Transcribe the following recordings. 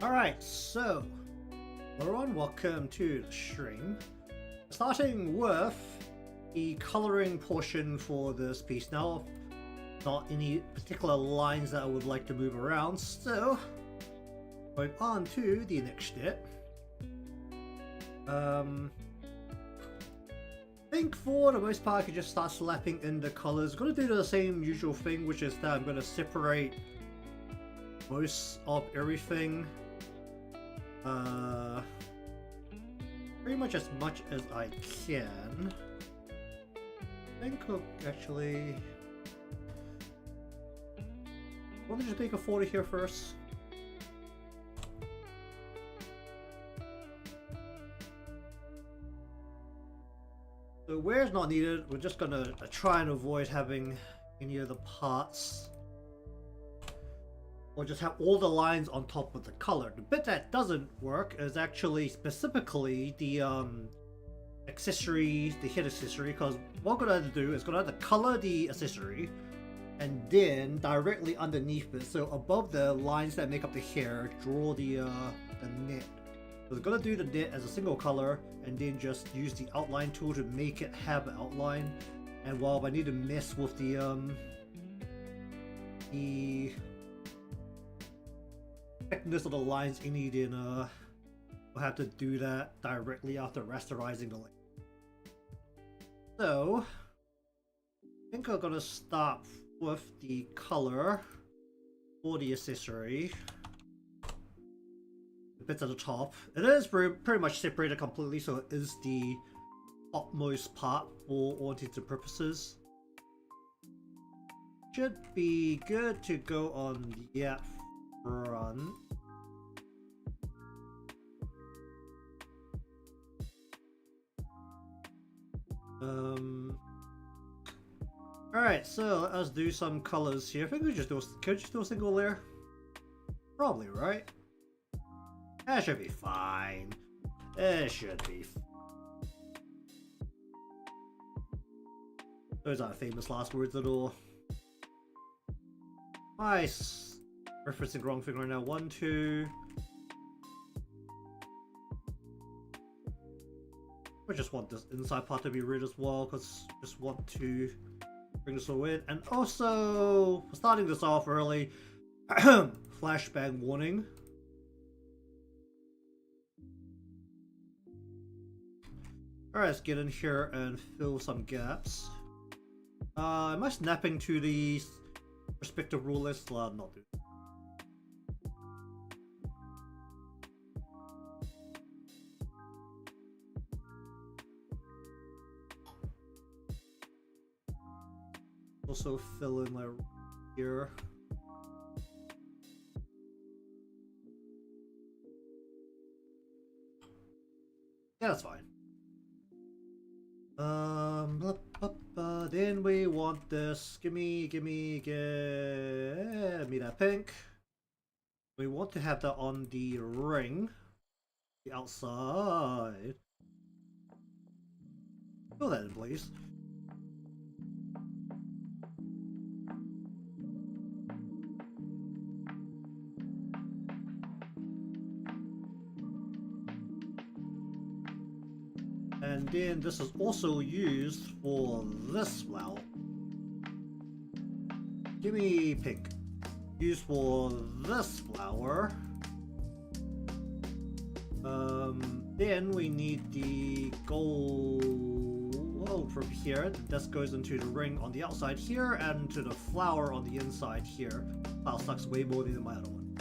Alright, so everyone, welcome to the stream. Starting with the coloring portion for this piece. Now, not any particular lines that I would like to move around, so going on to the next step. I think for the most part I can just start slapping in the colors. I'm going to do the same usual thing, which is that I'm going to separate most of everything. Pretty much as I can. I think I'll actually want to just make a 40 here first. So where it's not needed, we're just gonna try and avoid having any of the parts, or just have all the lines on top of the color. The bit that doesn't work is actually specifically the accessory, the head accessory, because what I'm going to do is going to color the accessory and then directly underneath it, so above the lines that make up the hair, draw the net. So I'm going to do the net as a single color and then just use the outline tool to make it have an outline. And while I need to mess with the thickness of the lines any, then we'll have to do that directly after rasterizing the line. So I think I'm gonna start with the color for the accessory. The bits at the top. It is pretty much separated completely, so it is the topmost part for all intents and purposes. Should be good to go on the front. Alright, so let us do some colors here. I think we just do could just do a single layer? Probably, right? That should be fine. It should be. Those aren't famous last words at all. Nice. Referencing wrong thing right now. 1, 2. I just want this inside part to be red as well, because I just want to bring this all in. And also, starting this off early, flashbang warning. Alright, let's get in here and fill some gaps. Am I snapping to the respective rule list? Not do. Also fill in like here. Yeah, that's fine. Then we want this. Give me that pink. We want to have that on the ring, the outside. Fill that in, please. And then this is also used for this flower. Give me pink. Used for this flower. Then we need the gold from here. This goes into the ring on the outside here and to the flower on the inside here. Flower sucks way more than my other one.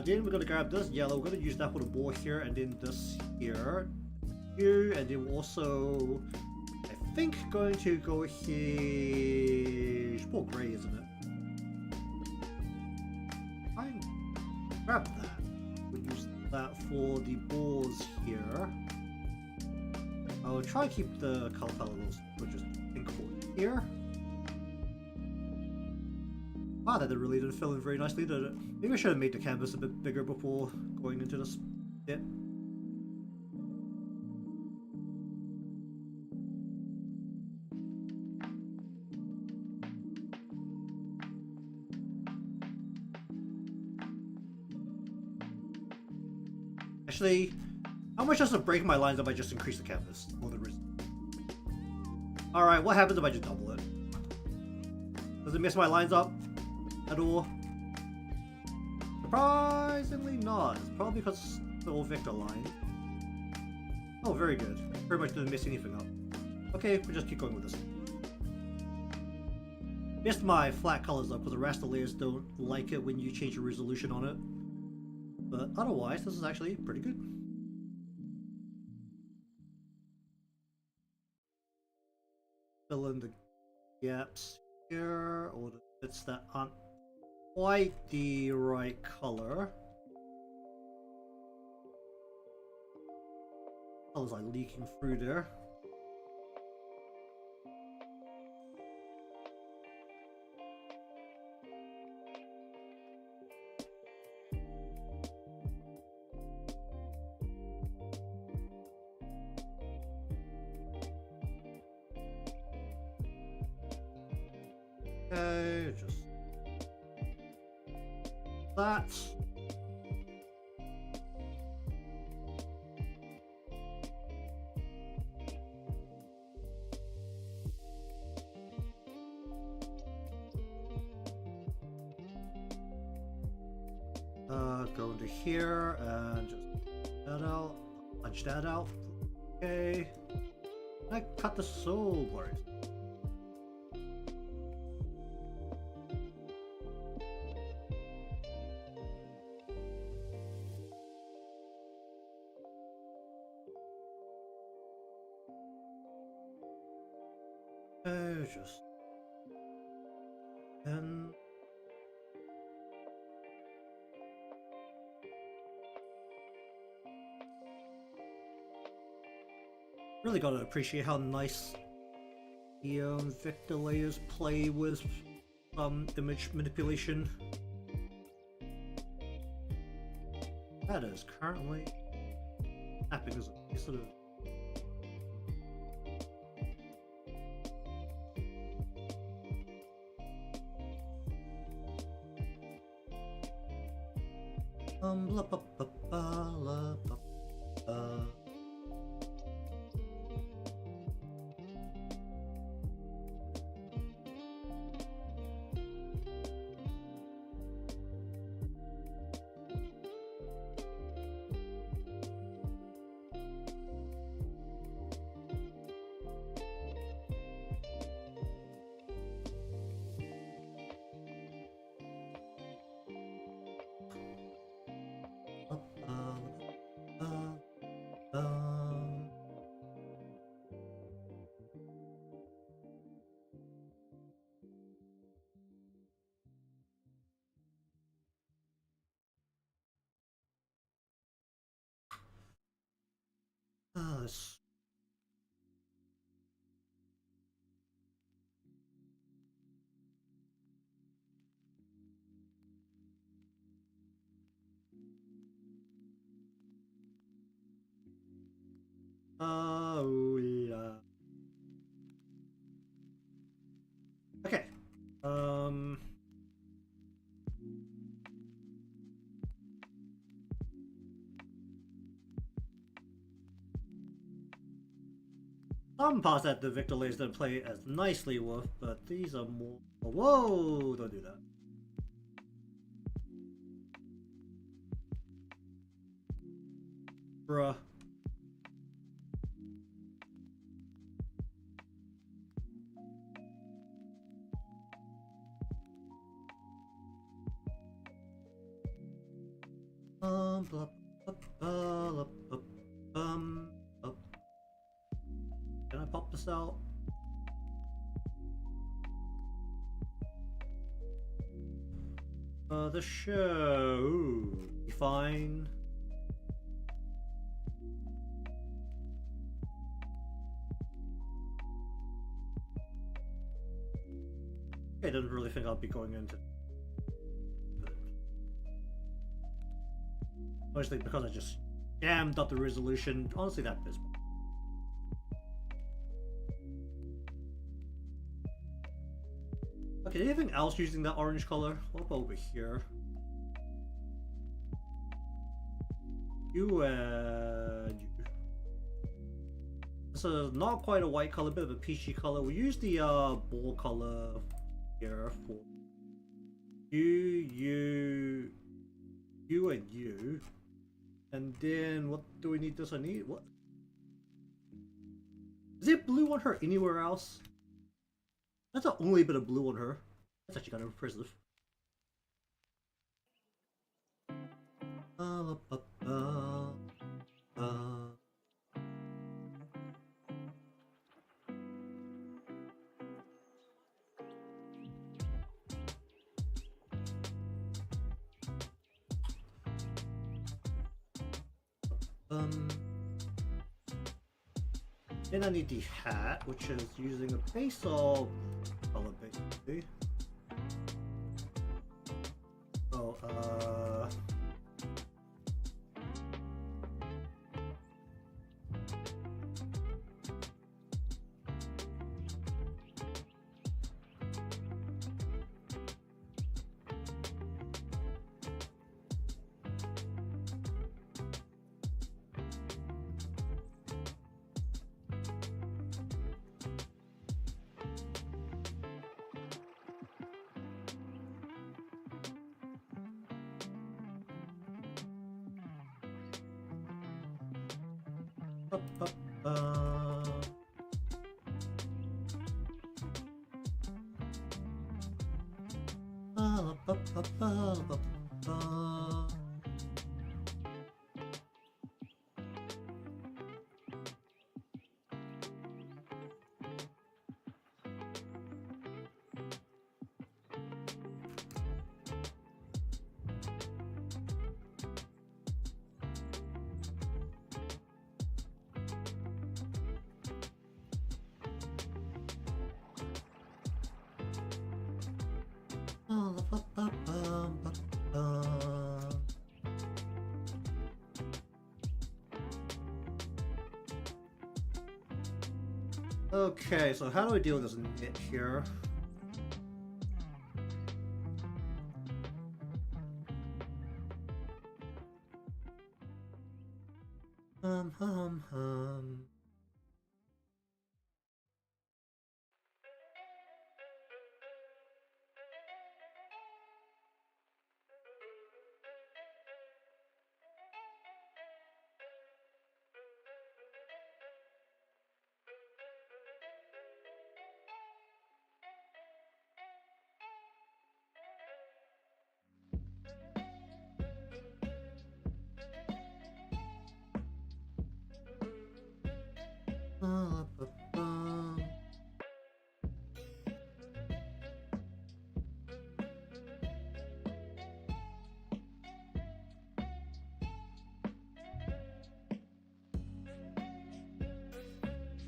Then we're gonna grab this yellow. We're gonna use that for the ball here, and then this here. And then also, I think going to go here. It's more grey, isn't it? Fine. Grab that. We'll use that for the balls here. I'll try and keep the color palette a little, just pink for here. Wow, that really didn't fill in very nicely, did it? Maybe I should have made the canvas a bit bigger before going into this bit. Actually, how much does it break my lines if I just increase the canvas? Or the Alright, what happens if I just double it? Does it mess my lines up at all? Surprisingly not. It's probably because it's the old vector line. Oh, very good. Pretty much didn't mess anything up. Okay, we'll just keep going with this. Messed my flat colors up because the raster layers don't like it when you change the resolution on it. But otherwise, this is actually pretty good. Fill in the gaps here, or the bits that aren't quite the right color. Colors are leaking through there. Okay, just that. Go into here and just that out, punch that out. Okay, I cut the soul blurs. Just and really gotta appreciate how nice the vector layers play with image manipulation. That is currently happening as a sort of blah, blah, blah, blah, blah, blah. This. Oh yeah. Okay. Some parts that the Victor layers don't play as nicely with, but these are more. Whoa! Don't do that. Bruh. Blah, blah, blah, blah, blah. Can I pop this out? The show. Fine. I didn't really think I'd be going into it. Mostly because I just jammed up the resolution. Honestly, that is. Okay, anything else using that orange color? What about over here? You and you. This is not quite a white color, bit of a peachy color. We use the ball color here for you, and you. And then what do we need this? I need what? Is it blue on her anywhere else? That's the only bit of blue on her. That's actually kind of impressive. Then I need the hat, which is using a base of color basically. Oh, okay, so how do I deal with this knit here? Hum hum hum.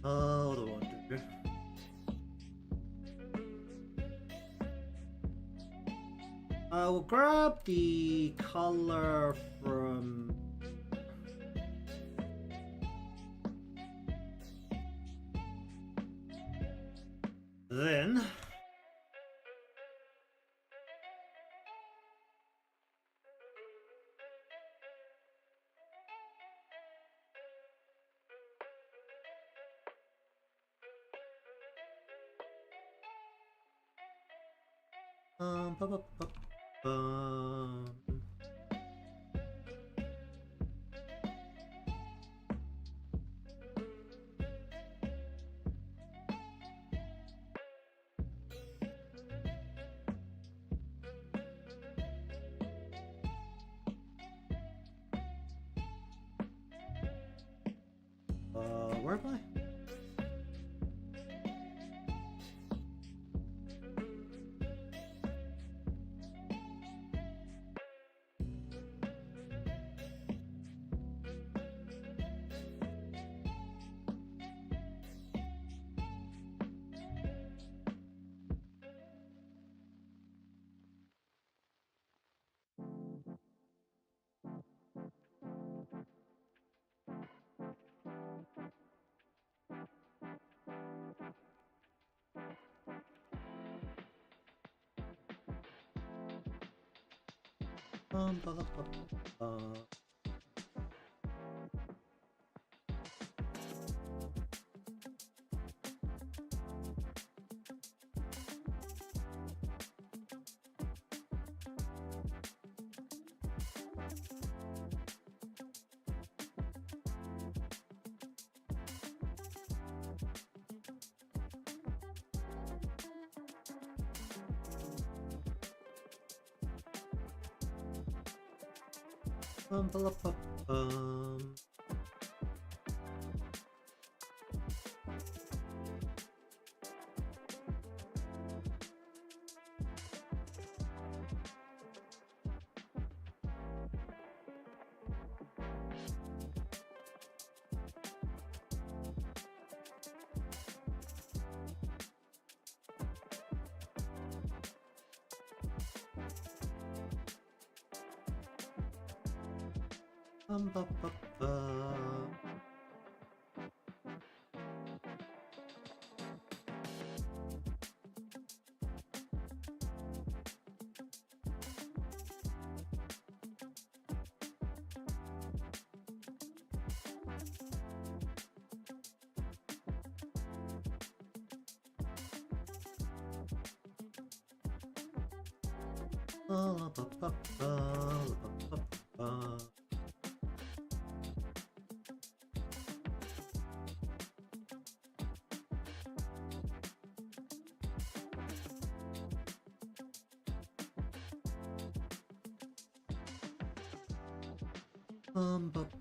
What do I want to do? I will grab the color from then. Ba, ba, ba, ba. Where am I? Ba, ba, ba, ba. Ba ba ba ba. Ba ba ba ba. Ba ba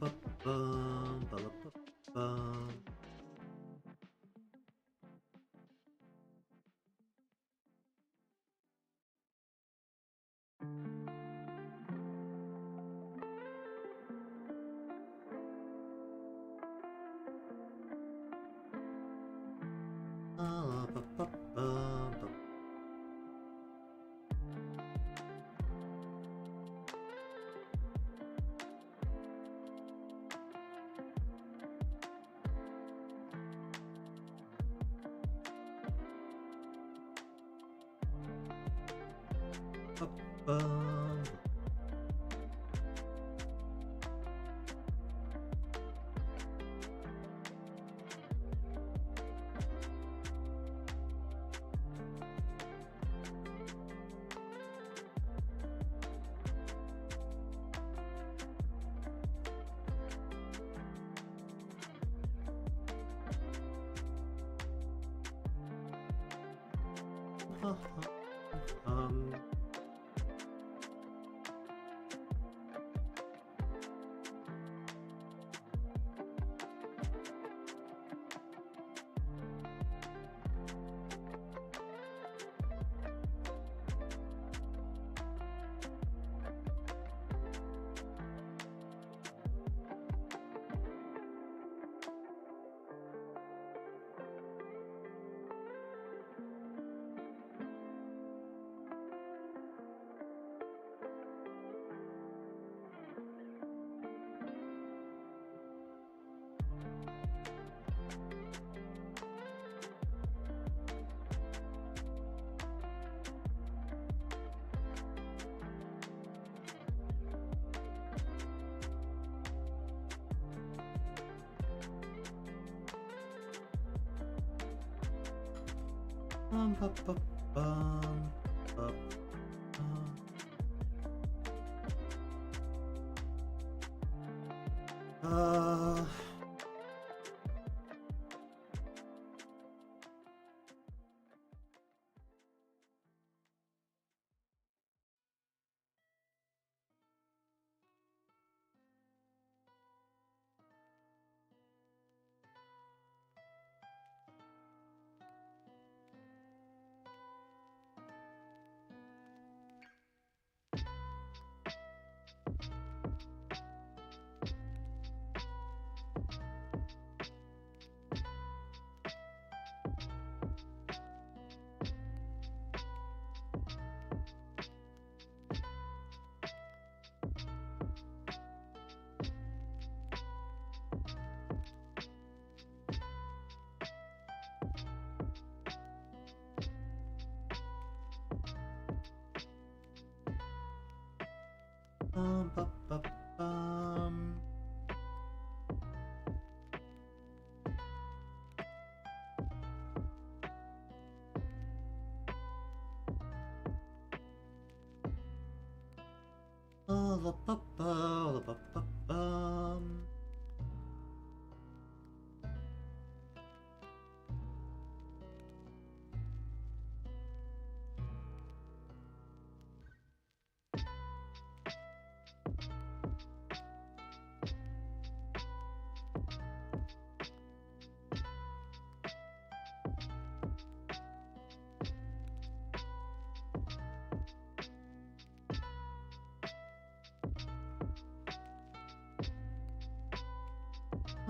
ba ba. Ba. Um. Ba ba ba ba.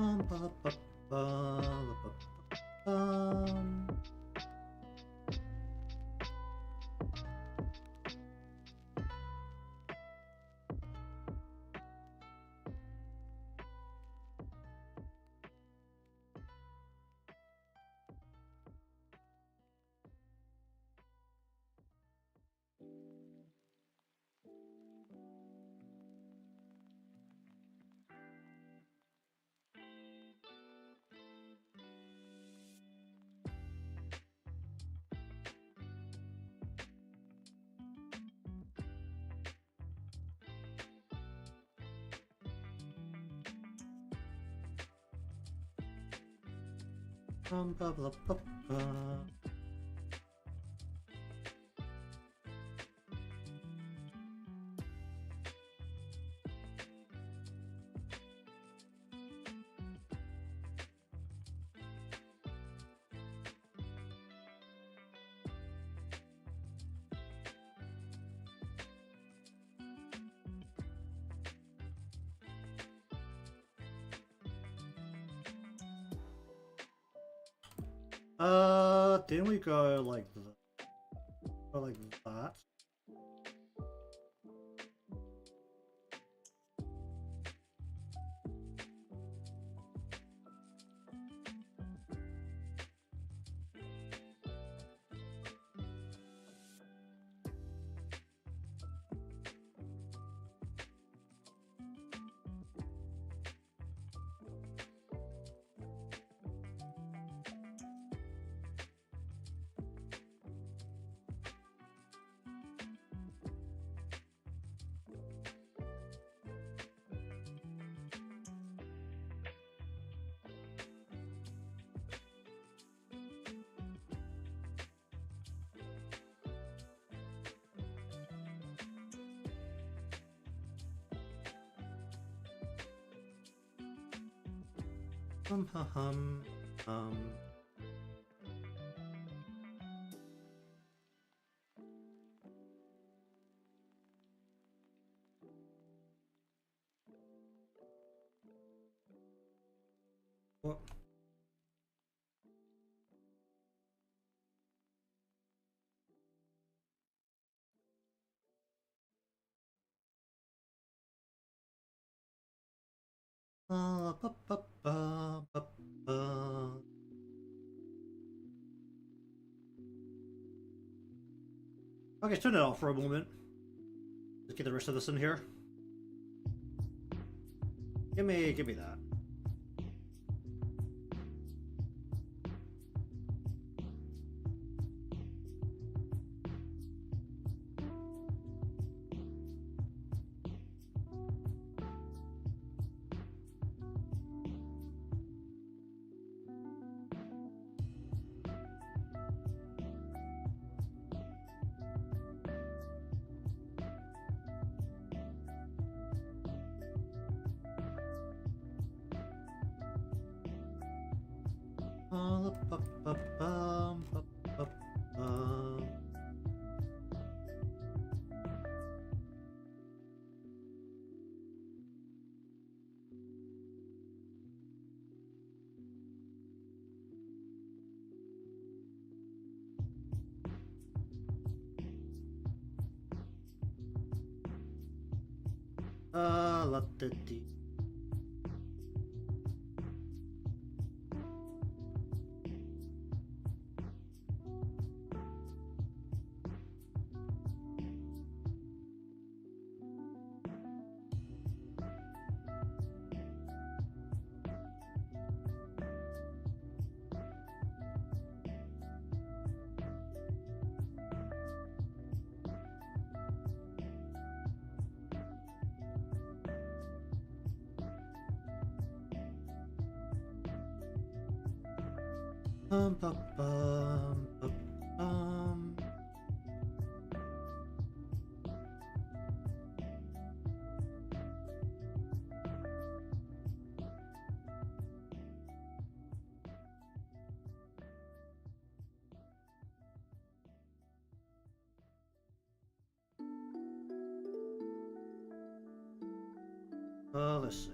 ba, ba, ba, ba. Ba, ba, ba, ba. Didn't we go like that? Hum, hum, hum, hum. What? Ba, ba, ba, ba, ba. Okay, turn it off for a moment. Let's get the rest of this in here. Give me that. Ba, ba, ba, ba, ba, ba, ba. La da dee. Ba, ba, ba, bum. Let's see.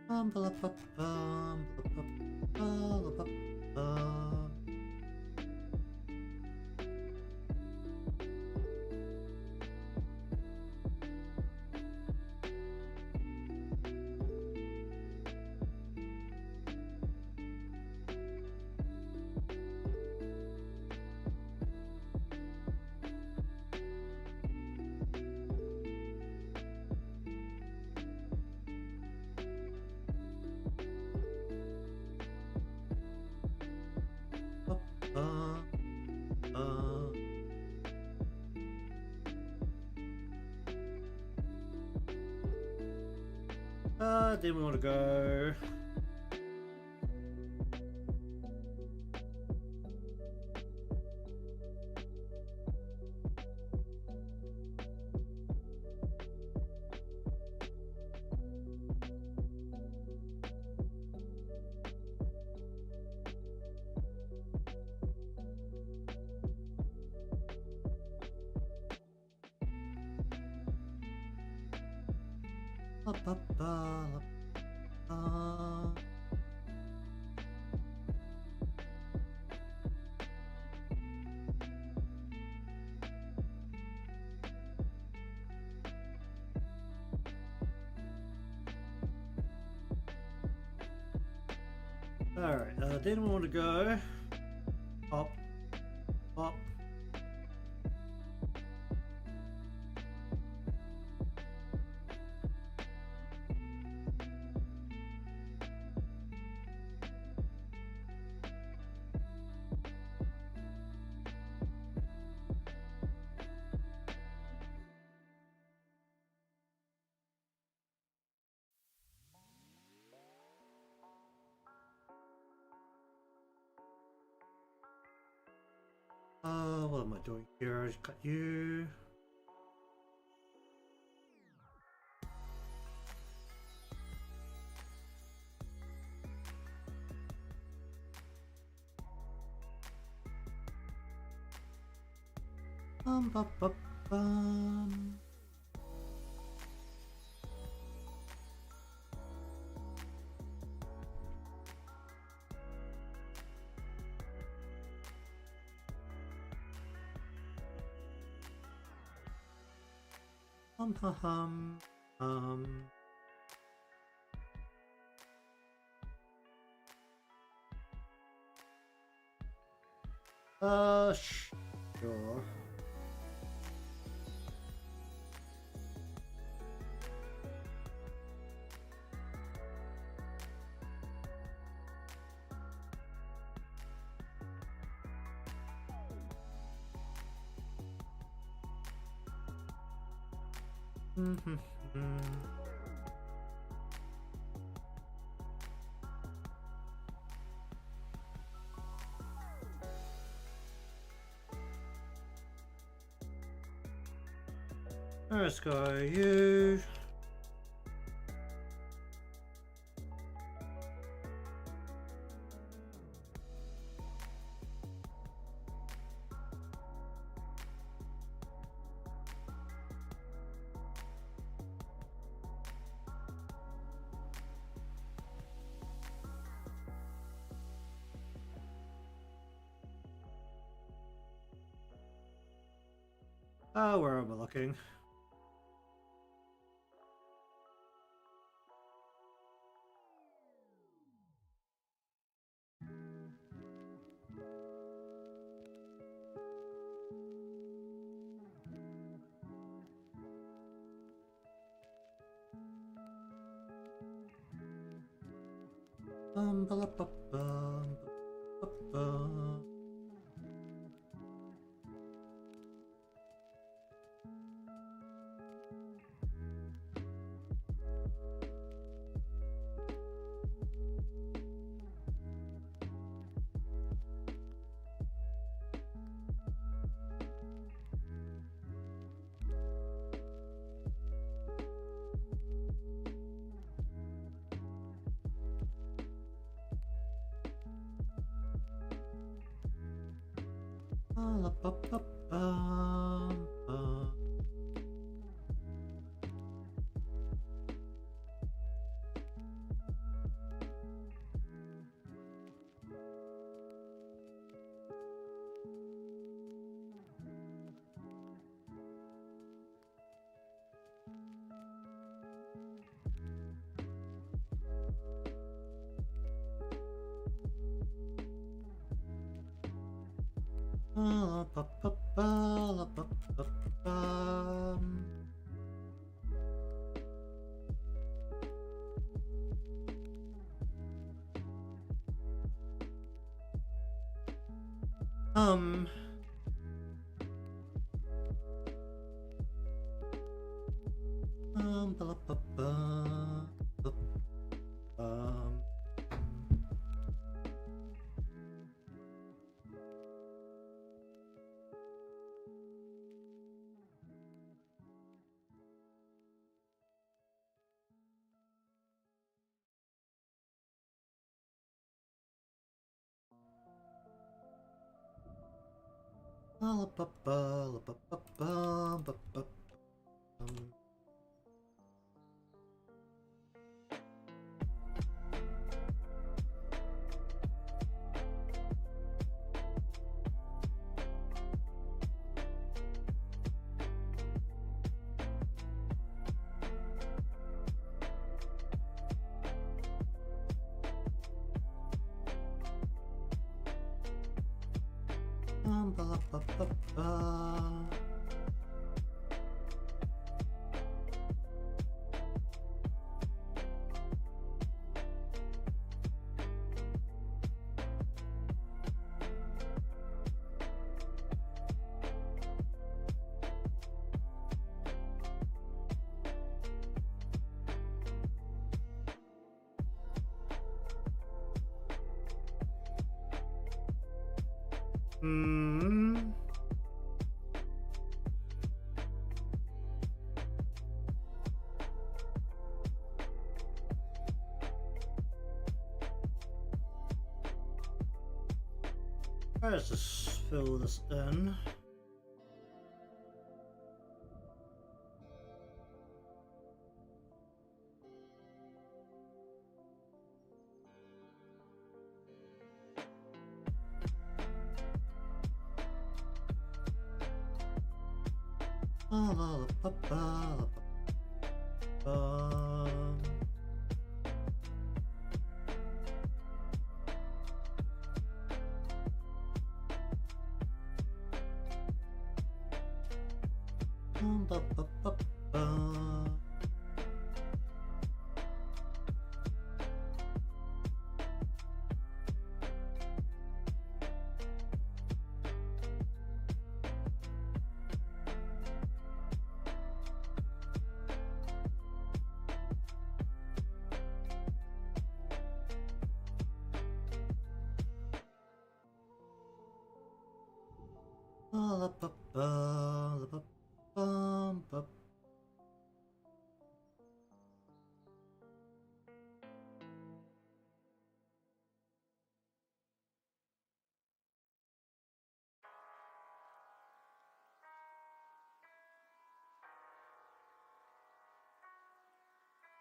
Ba, ba, ba, ba, ba, ba, ba. Then we want to go. Ba, ba, ba, ba. Alright, then we want to go up, up. What am I doing here? Just cut you. Ba, ba, bum. Ha hum. Sure. Let's go you. Where am I looking? Ba, ba, ba, ba, ba. Ba, ba, ba, ba, ba. Um. Hmm. Let's just fill this in.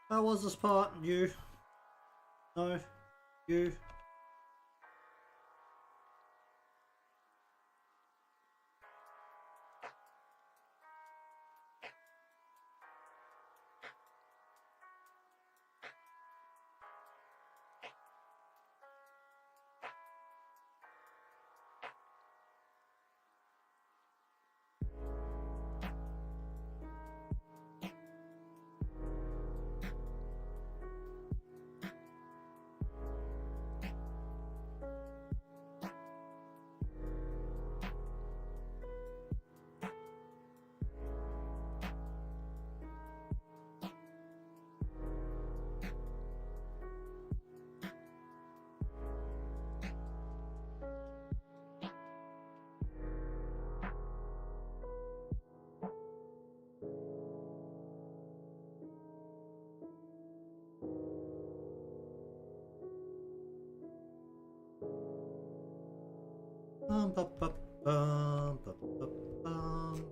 How was this part? You? No? You? Bum, bum, bum, bum, bum, bum, bum.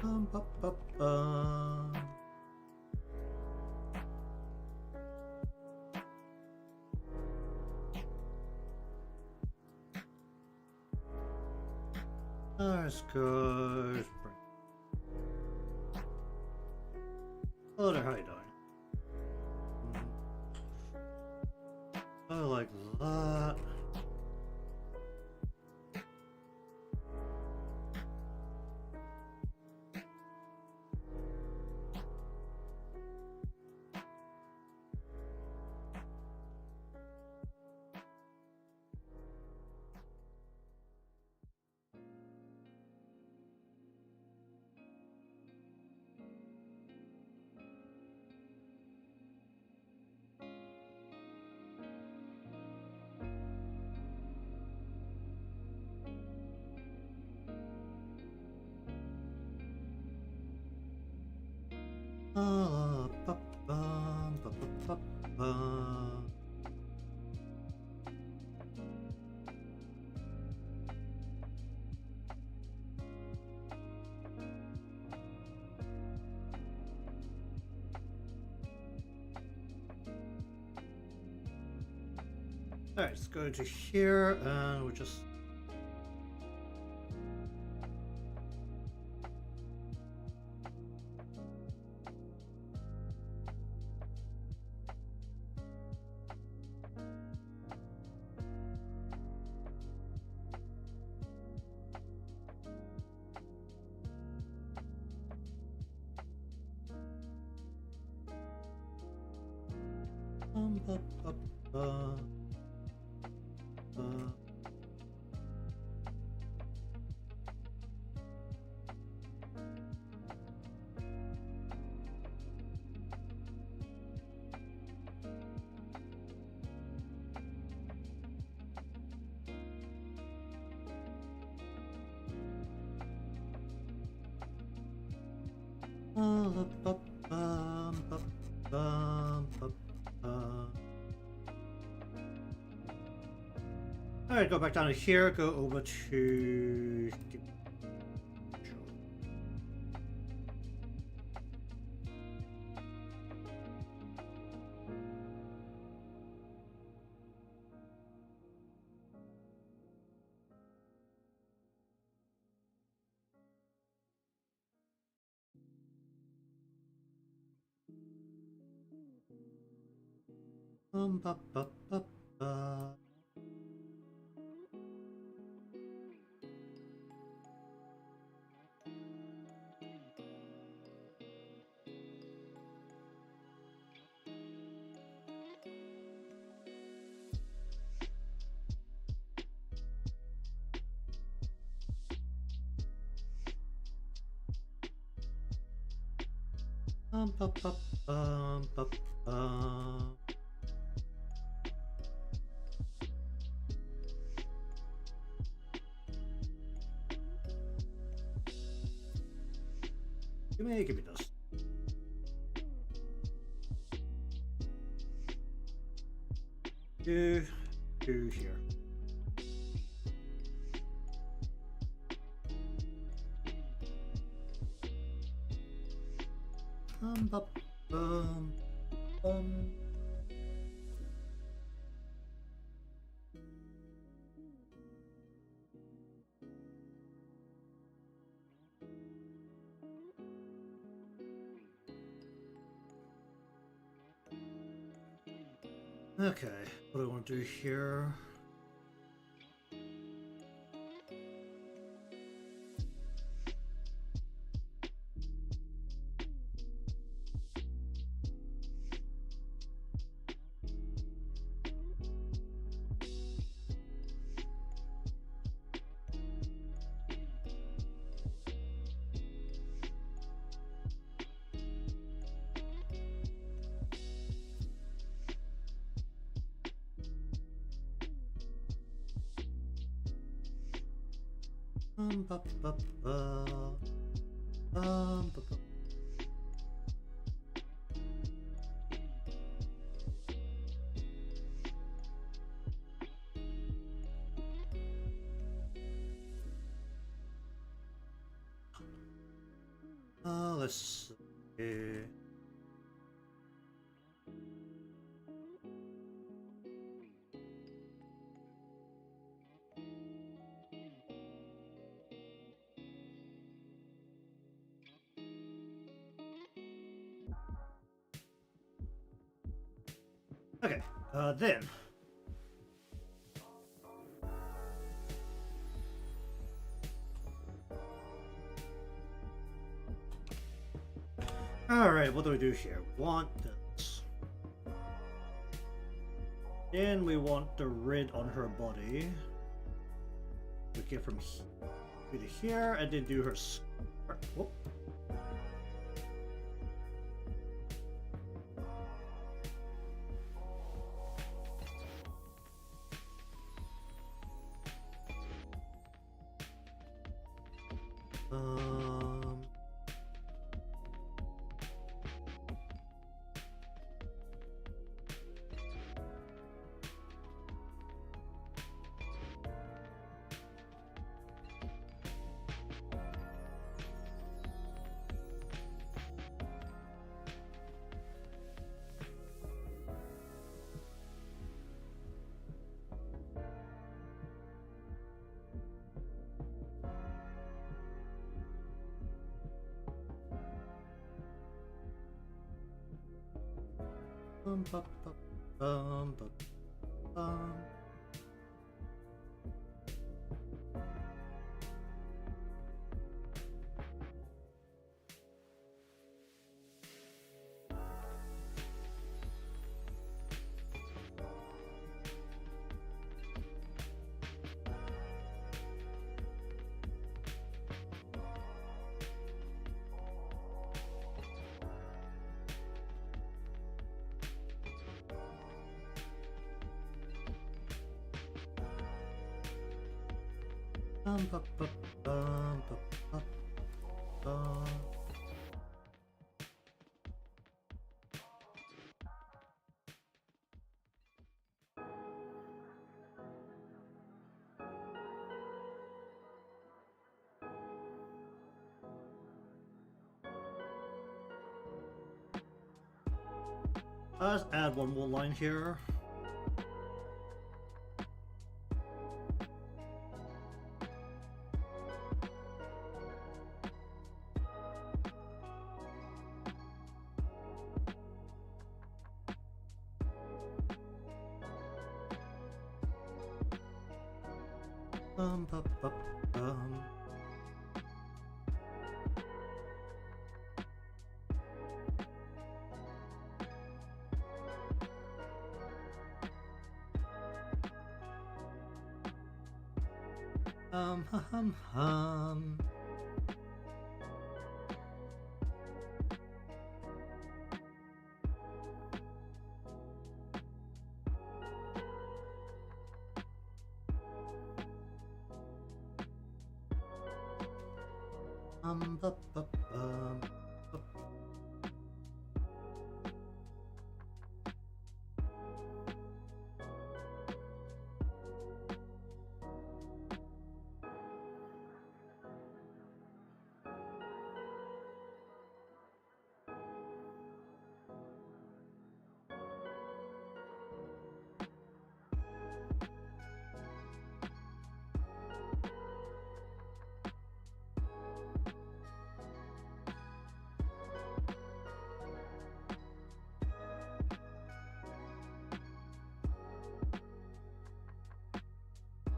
Ba, ba, ba. That's good. Hello there, how you doing? I like that. Ba, ba, ba, ba, ba. Alright, let's go to here and we'll just ba, ba, ba, ba. Alright, go back down to here, go over to... ba, ba, ba, ba. Ba, ba, ba, ba, ba. Give me this. Do here. Ba, bum, bum. Okay, what do I want to do here? Ba, ba, ba. Ba, ba. let's see. Okay, then. Alright, what do we do here? We want this. Then we want the rid on her body. We get from here to here, and then do her. Whoop. Bum, bum, bum, bum, bum, bum. Bum, bum, bum, bum, bum, bum. Let's add one more line here. Bum, bum, bum, bum. Hum, hum. Bum, bum, bum.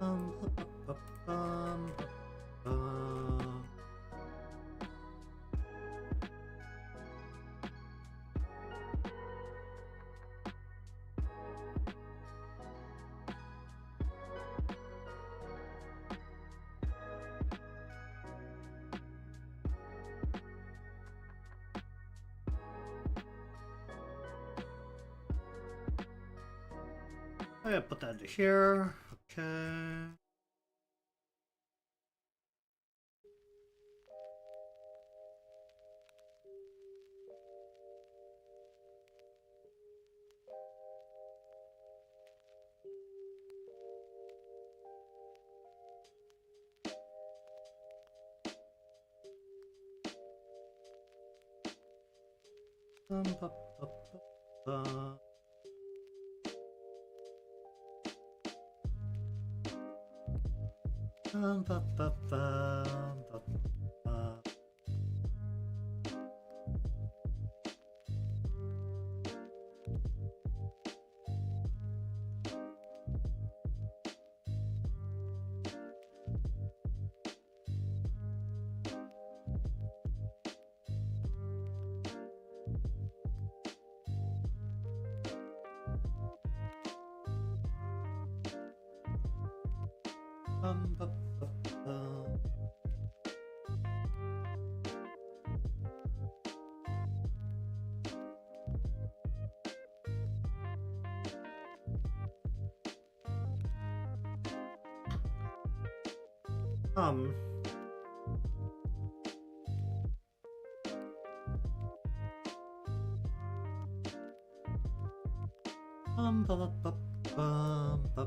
Bum, bum, bum, bum, bum. I gotta put that into here. Okay. Ba, ba, ba, ba. Ba, ba, ba, ba, ba. Ba, ba, ba. Um. Ba, ba, ba, ba, ba, ba.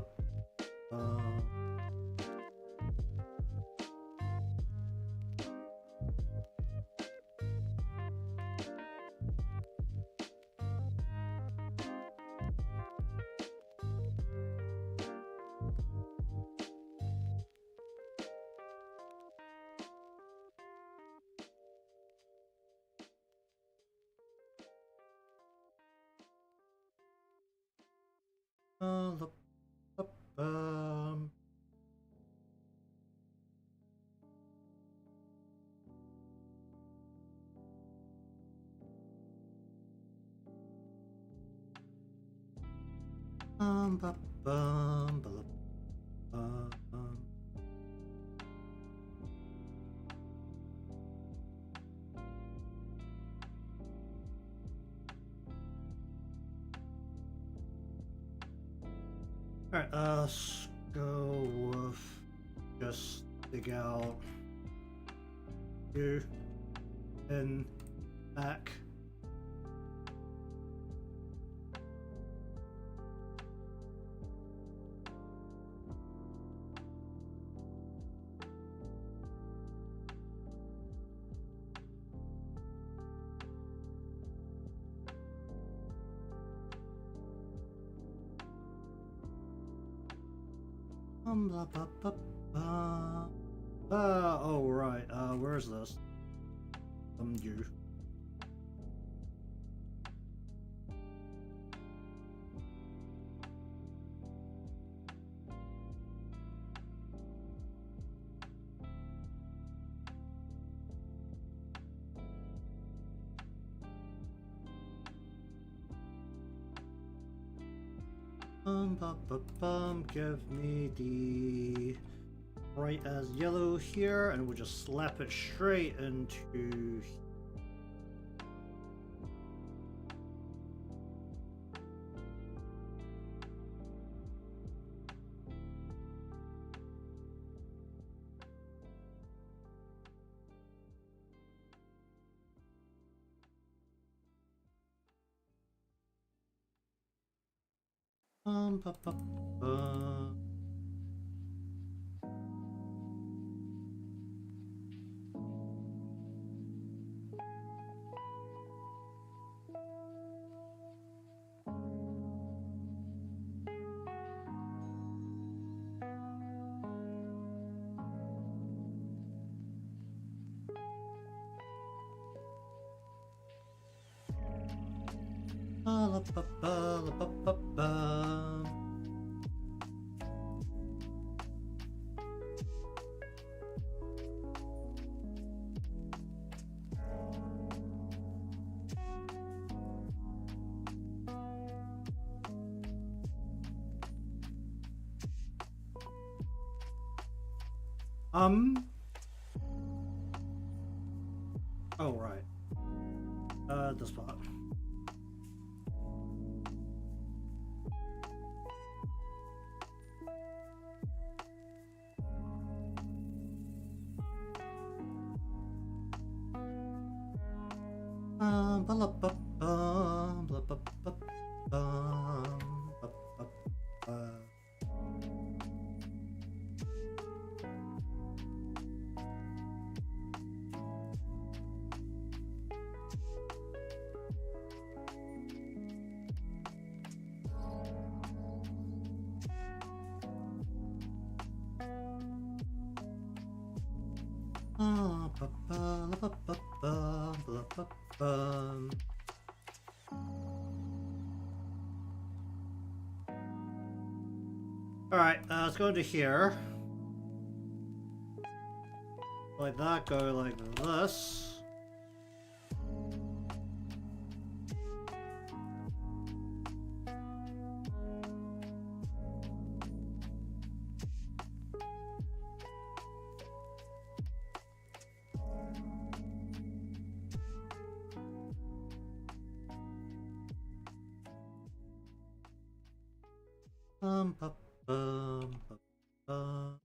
Ba, ba, ba. Ba, ba, ba, ba, ba. Alright, let's go with just dig out you and back. Blah, blah, blah, blah. Oh, right. Where's this? You. Give me the right as yellow here, and we'll just slap it straight into. Ba, ba, ba. La, ba, ba, la, ba, ba, ba. Oh, right. The spot. Ba, la, ba, ba, bla, ba, ba, ba, ba, ba, ba. Alright, let's go into here. Like that, go like this. Bum, bum, bum, bum.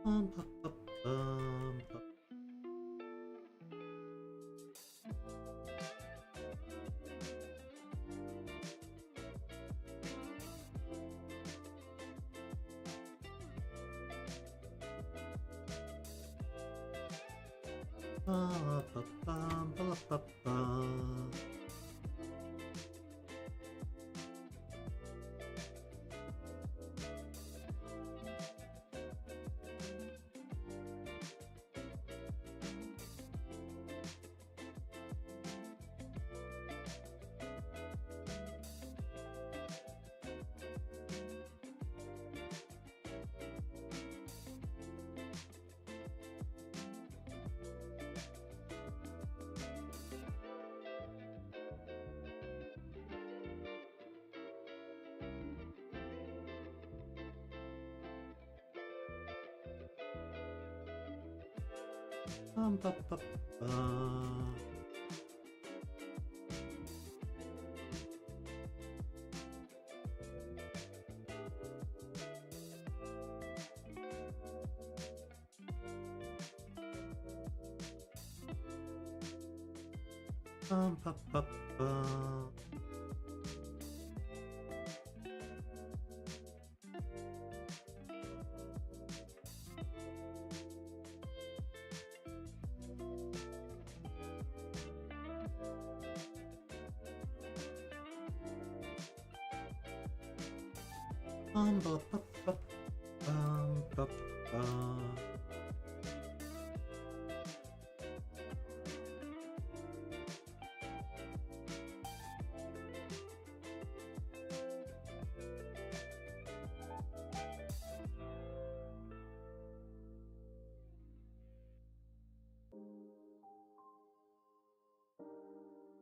Bum, bum, bum, bum, bum. Ba-ba-bum, ba-ba-bum. Bum-ba-ba-bum. Bum-ba-ba-bum. Bum-ba-ba-ba-bum-ba-bum.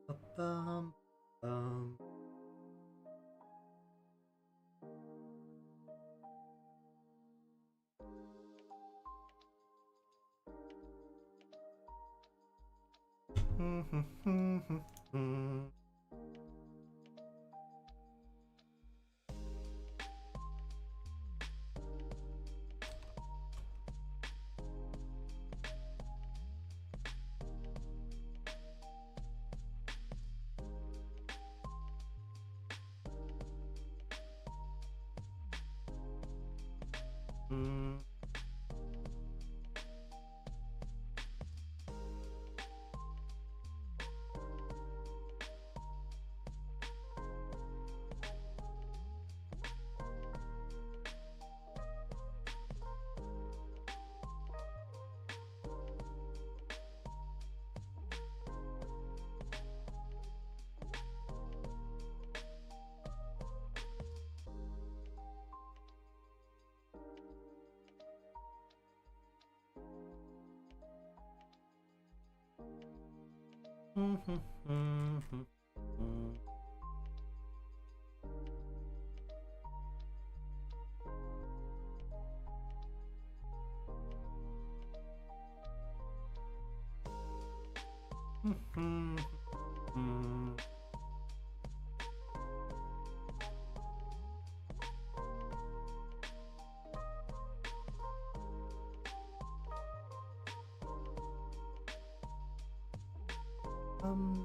Ba-bum, bum. Mm.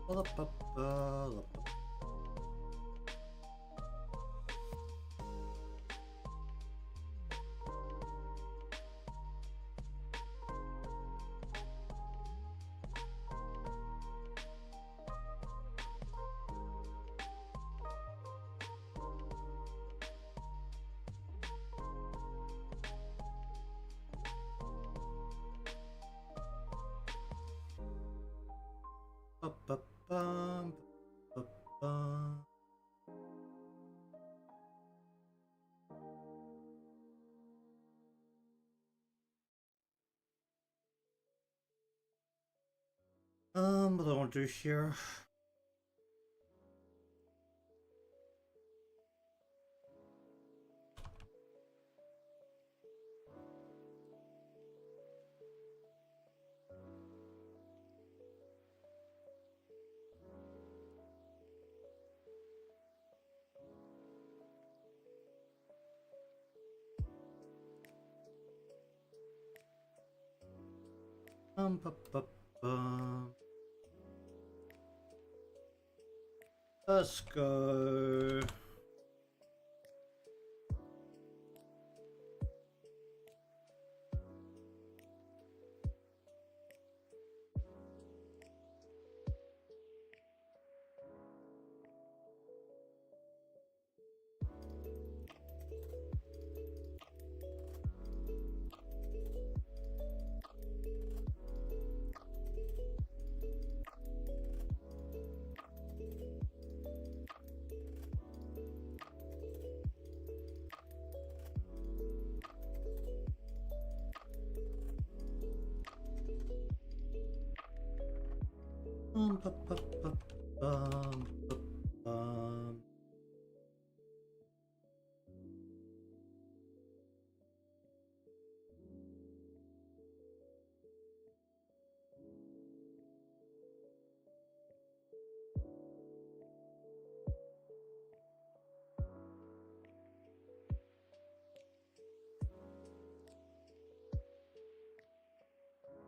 Ba-da-ba-ba. What do I want to do here? Bu- bu- bum. Let's go. Bu- bu- bu- bum, bu- bum.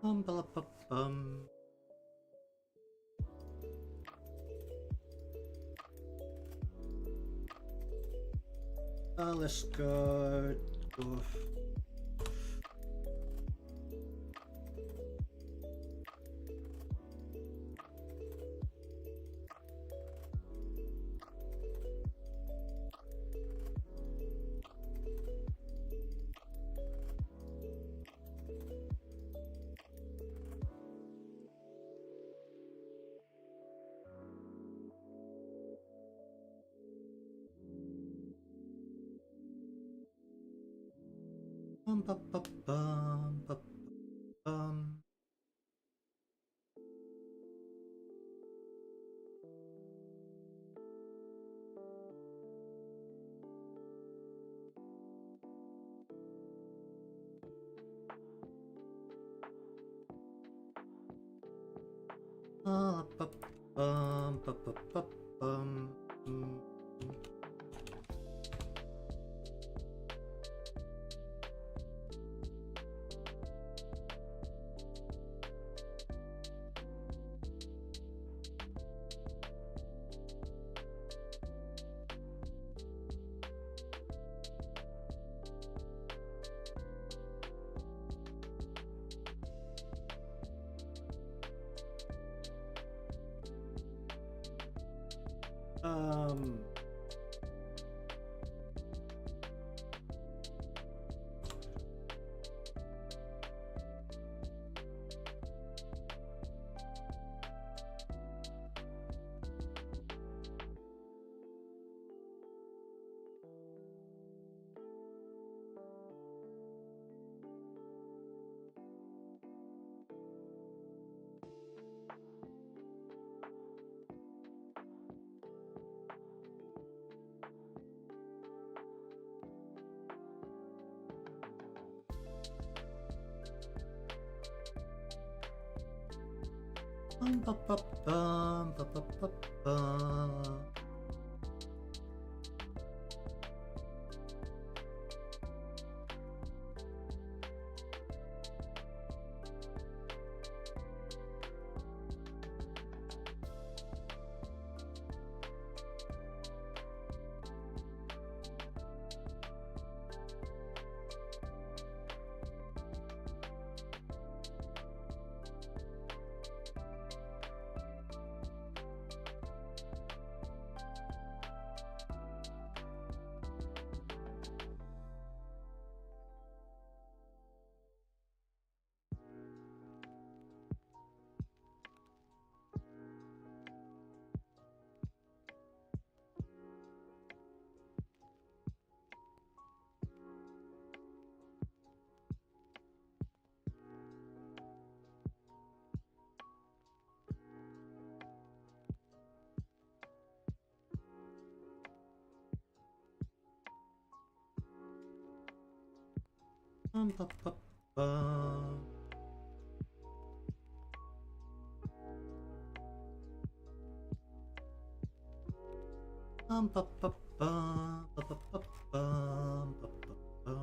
Ba- ba- bum. Let's go. Oof. Ba- ba- bum, ba- bum. Ba- bum, ba- ba- bum. Mm. Um. Ba- ba- bum, ba- ba- ba- bum. Ba, ba, ba. Ba, ba, ba, ba, ba, ba, ba, ba, ba.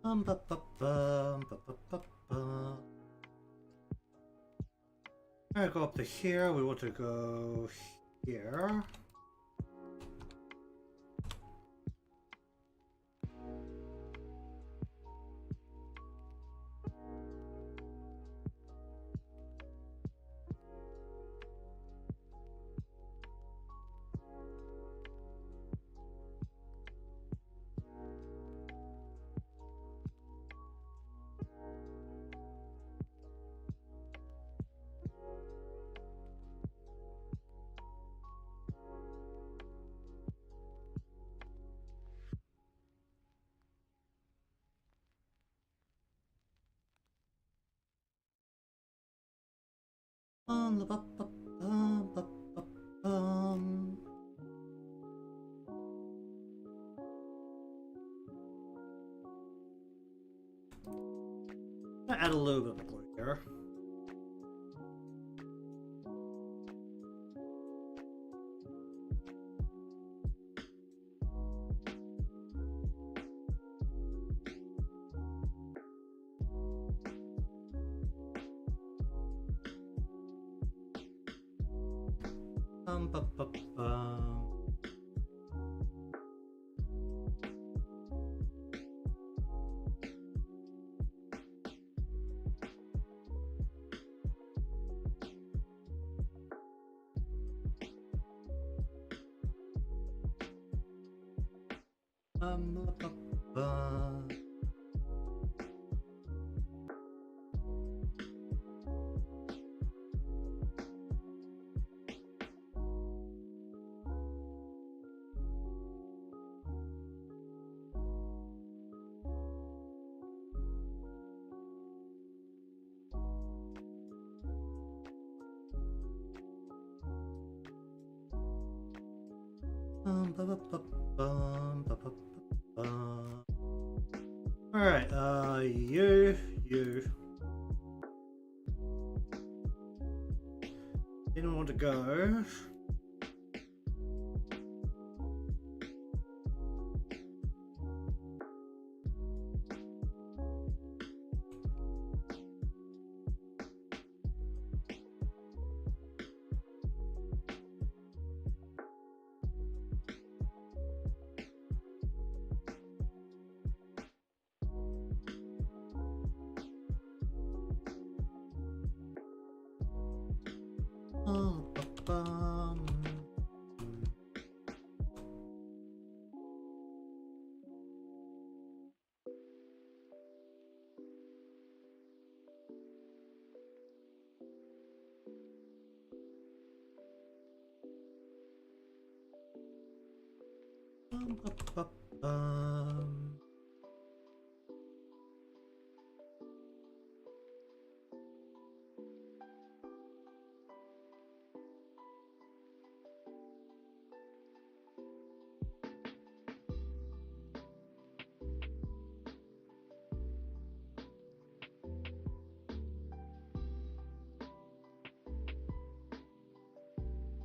Ba, ba, ba, ba, ba, ba, ba. Alright, go up to here. We want to go here. Ba, ba, ba, ba, ba, bum. Add a little bit of glue here. Ba, ba, ba. Ba, ba, ba. Ba, ba, ba, bum, ba, ba, ba, ba. Alright, you. Didn't want to go. Oh, ba, bum. Ba, ba, bum.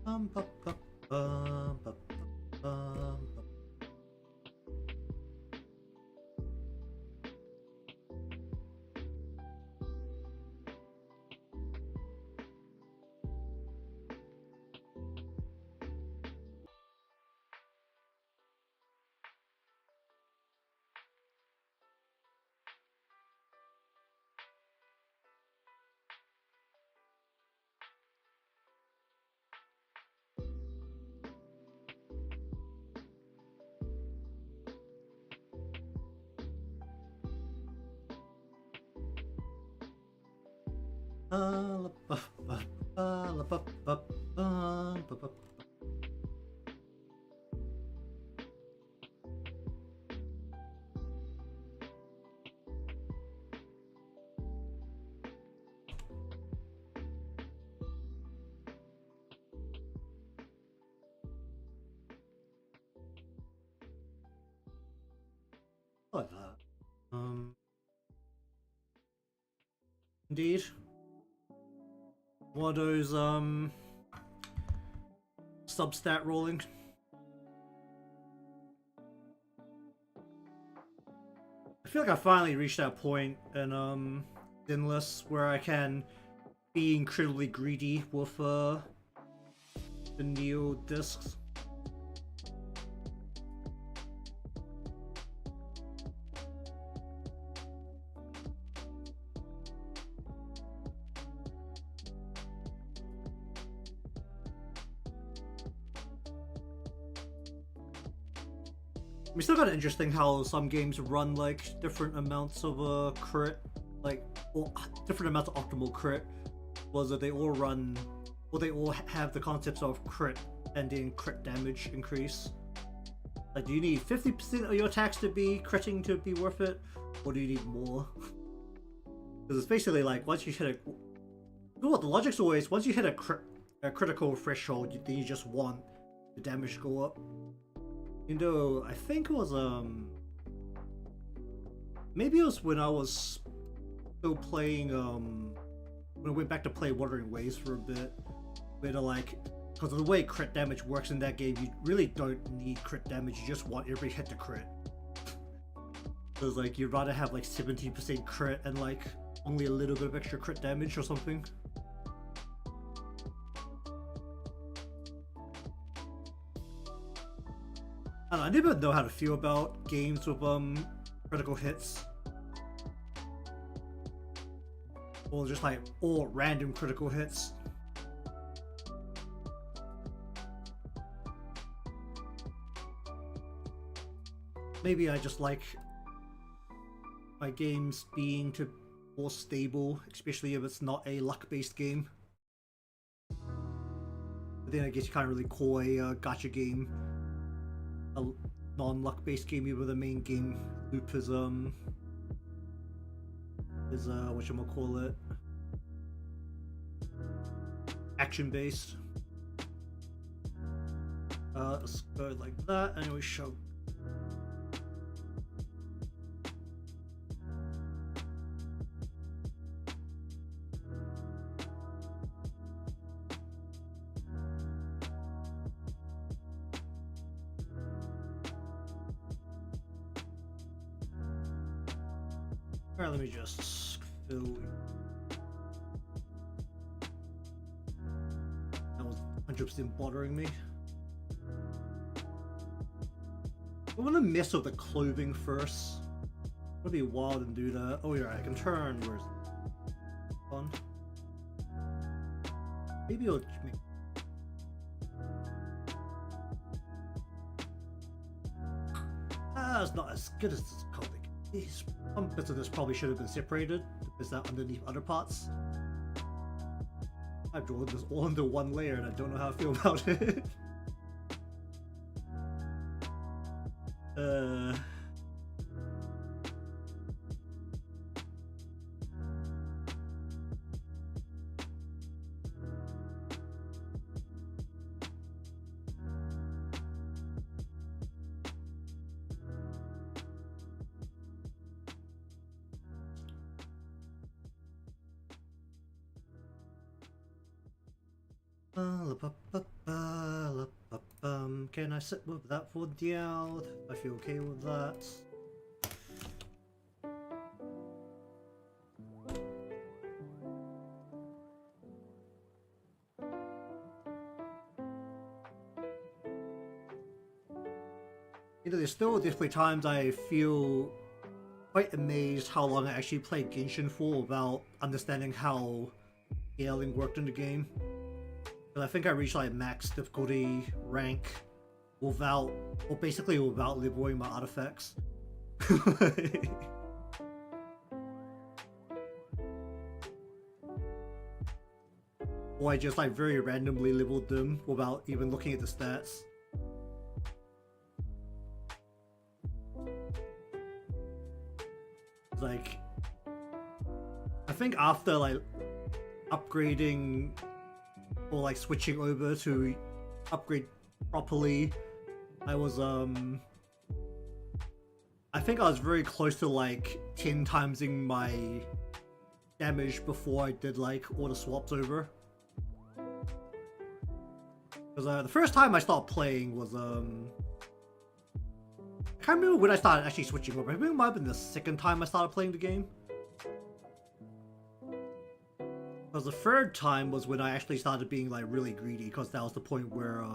Ba, ba, ba, ba, ba, ba. Like that. Indeed. One of those substat rolling. I feel like I finally reached that point in Dinless where I can be incredibly greedy with the Neo discs. It's still kind of interesting how some games run like different amounts of crit, like or different amounts of optimal crit. Was that they all run, well, they all have the concepts of crit and then crit damage increase. Like, do you need 50% of your attacks to be critting to be worth it, or do you need more? Because it's basically like once you hit a, well, the logic's always once you hit a critical threshold, then you just want the damage to go up. You know, I think it was maybe it was when I was still playing when I went back to play Wuthering Waves for a bit, where like, because of the way crit damage works in that game, you really don't need crit damage, you just want every hit to crit. Because like you'd rather have like 70% crit and like only a little bit of extra crit damage or something. I don't know, I never know how to feel about games with critical hits. Or just like all random critical hits. Maybe I just like my games being more stable, especially if it's not a luck-based game. But then I guess you can't really call a gacha game a non-luck based game where the main game loop is whatchamacallit, action based. Let's go like that and we show. Alright, let me just fill. That was 100% bothering me. I'm gonna mess with the clothing first. It'll be wild and do that. Oh yeah, I can turn. Where's fun? Maybe it'll make. It's not as good as this clothing. Some bits of this probably should have been separated to place that underneath other parts. I've drawn this all under one layer and I don't know how I feel about it. Can I sit with that for now? I feel okay with that. You know, there's still definitely times I feel quite amazed how long I actually played Genshin for without understanding how scaling worked in the game. But I think I reached like max difficulty rank without, or basically without leveling my artifacts. or I just like very randomly leveled them without even looking at the stats. Like, I think after like upgrading or like switching over to upgrade properly, I was I think I was very close to like 10 timesing my damage before I did like all the swaps over. Because the first time I started playing was I can't remember when I started actually switching over. I think it might have been the second time I started playing the game. Because the third time was when I actually started being like really greedy, because that was the point where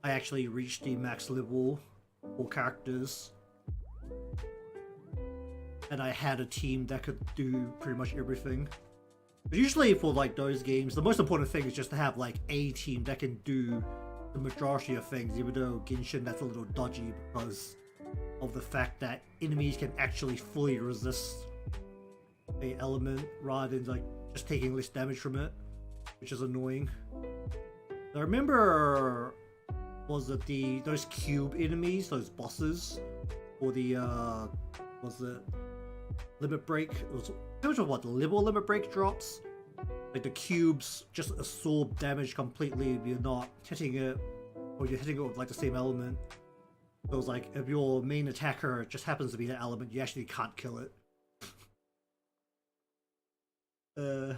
I actually reached the max level for characters. And I had a team that could do pretty much everything. But usually for like those games, the most important thing is just to have like a team that can do the majority of things, even though Genshin that's a little dodgy because of the fact that enemies can actually fully resist a element rather than like just taking less damage from it, which is annoying. I remember, was it those cube enemies, those bosses, or the was it limit break? It was what the limit break drops. Like the cubes just absorb damage completely if you're not hitting it, or you're hitting it with like the same element. So it's like if your main attacker just happens to be that element, you actually can't kill it. I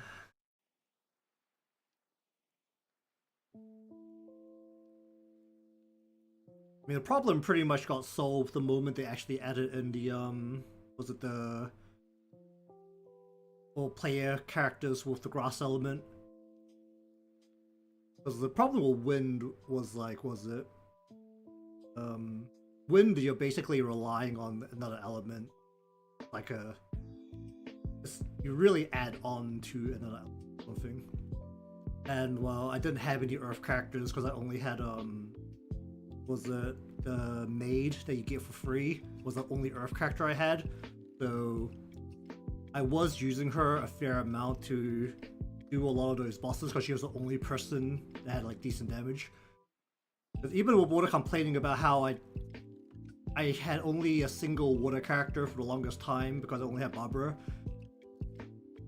mean, the problem pretty much got solved the moment they actually added in the was it the all player characters with the grass element? Because the problem with wind was like, was it wind? You're basically relying on another element, like you really add on to another thing. And well, I didn't have any earth characters because I only had was it the maid that you get for free was the only earth character I had, so I was using her a fair amount to do a lot of those bosses because she was the only person that had like decent damage. Because even with Water complaining about how I had only a single water character for the longest time because I only had Barbara,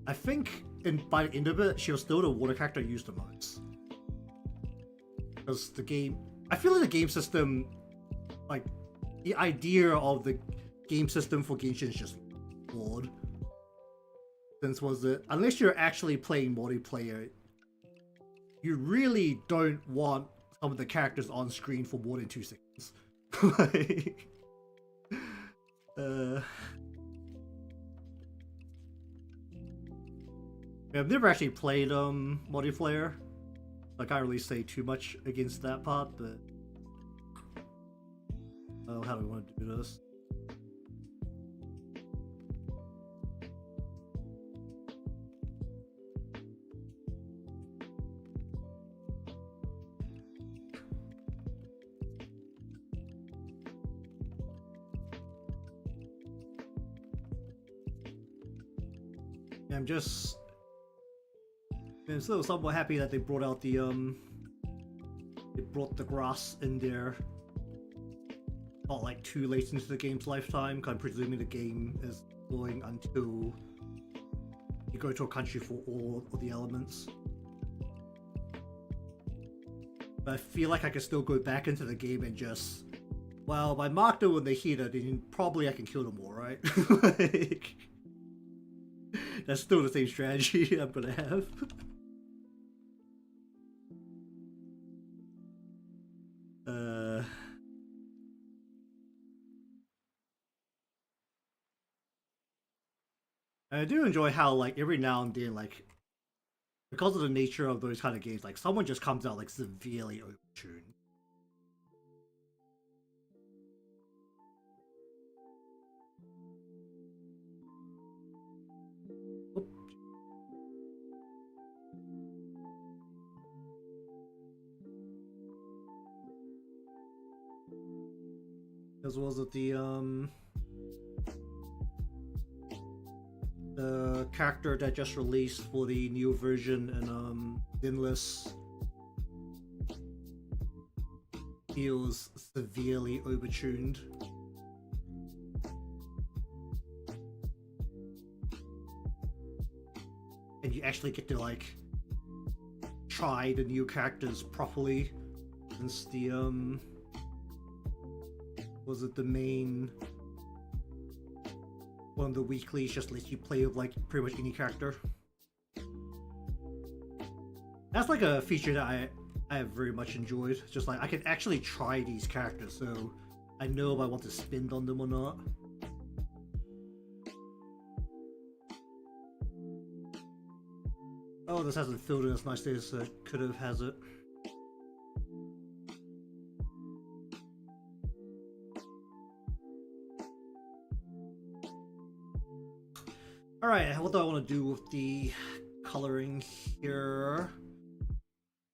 I think by the end of it, she was still the water character I used the most. Because the game, I feel like the game system, like the idea of the game system for Genshin is just flawed. Since was it, unless you're actually playing multiplayer, you really don't want some of the characters on screen for more than 2 seconds. Like, I've never actually played multiplayer. I can't really say too much against that part, but oh, how do we want to do this? I'm still somewhat happy that they brought out the they brought the grass in there not like too late into the game's lifetime, because I'm presuming the game is going until you go to a country for all of the elements. But I feel like I can still go back into the game and just, well, if I marked them when they hit it, then probably I can kill them all, right? Like, that's still the same strategy I'm gonna have. I do enjoy how, like, every now and then, like, because of the nature of those kind of games, like, someone just comes out, like, severely overtuned. As well as the the character that just released for the new version in Endless feels severely overtuned. And you actually get to like try the new characters properly, since the was it the main one of the weeklies just lets you play with like pretty much any character. That's like a feature that I have very much enjoyed. Just like I can actually try these characters, so I know if I want to spend on them or not. Oh, this hasn't filled in as nicely as it could have, has it? Alright, what do I want to do with the coloring here?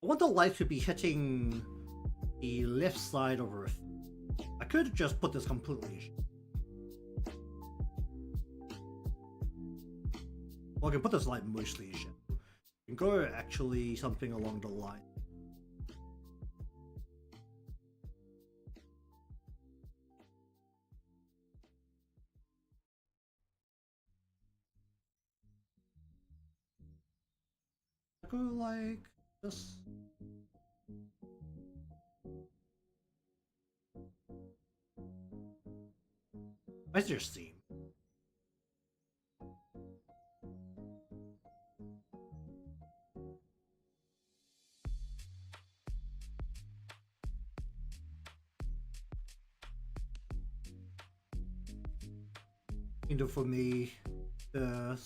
I want the light to be hitting the left side of Earth. I could just put this completely. Well, I can put this light mostly shadow. I can go actually something along the line. I go like this. Where's your theme? You know, for me, the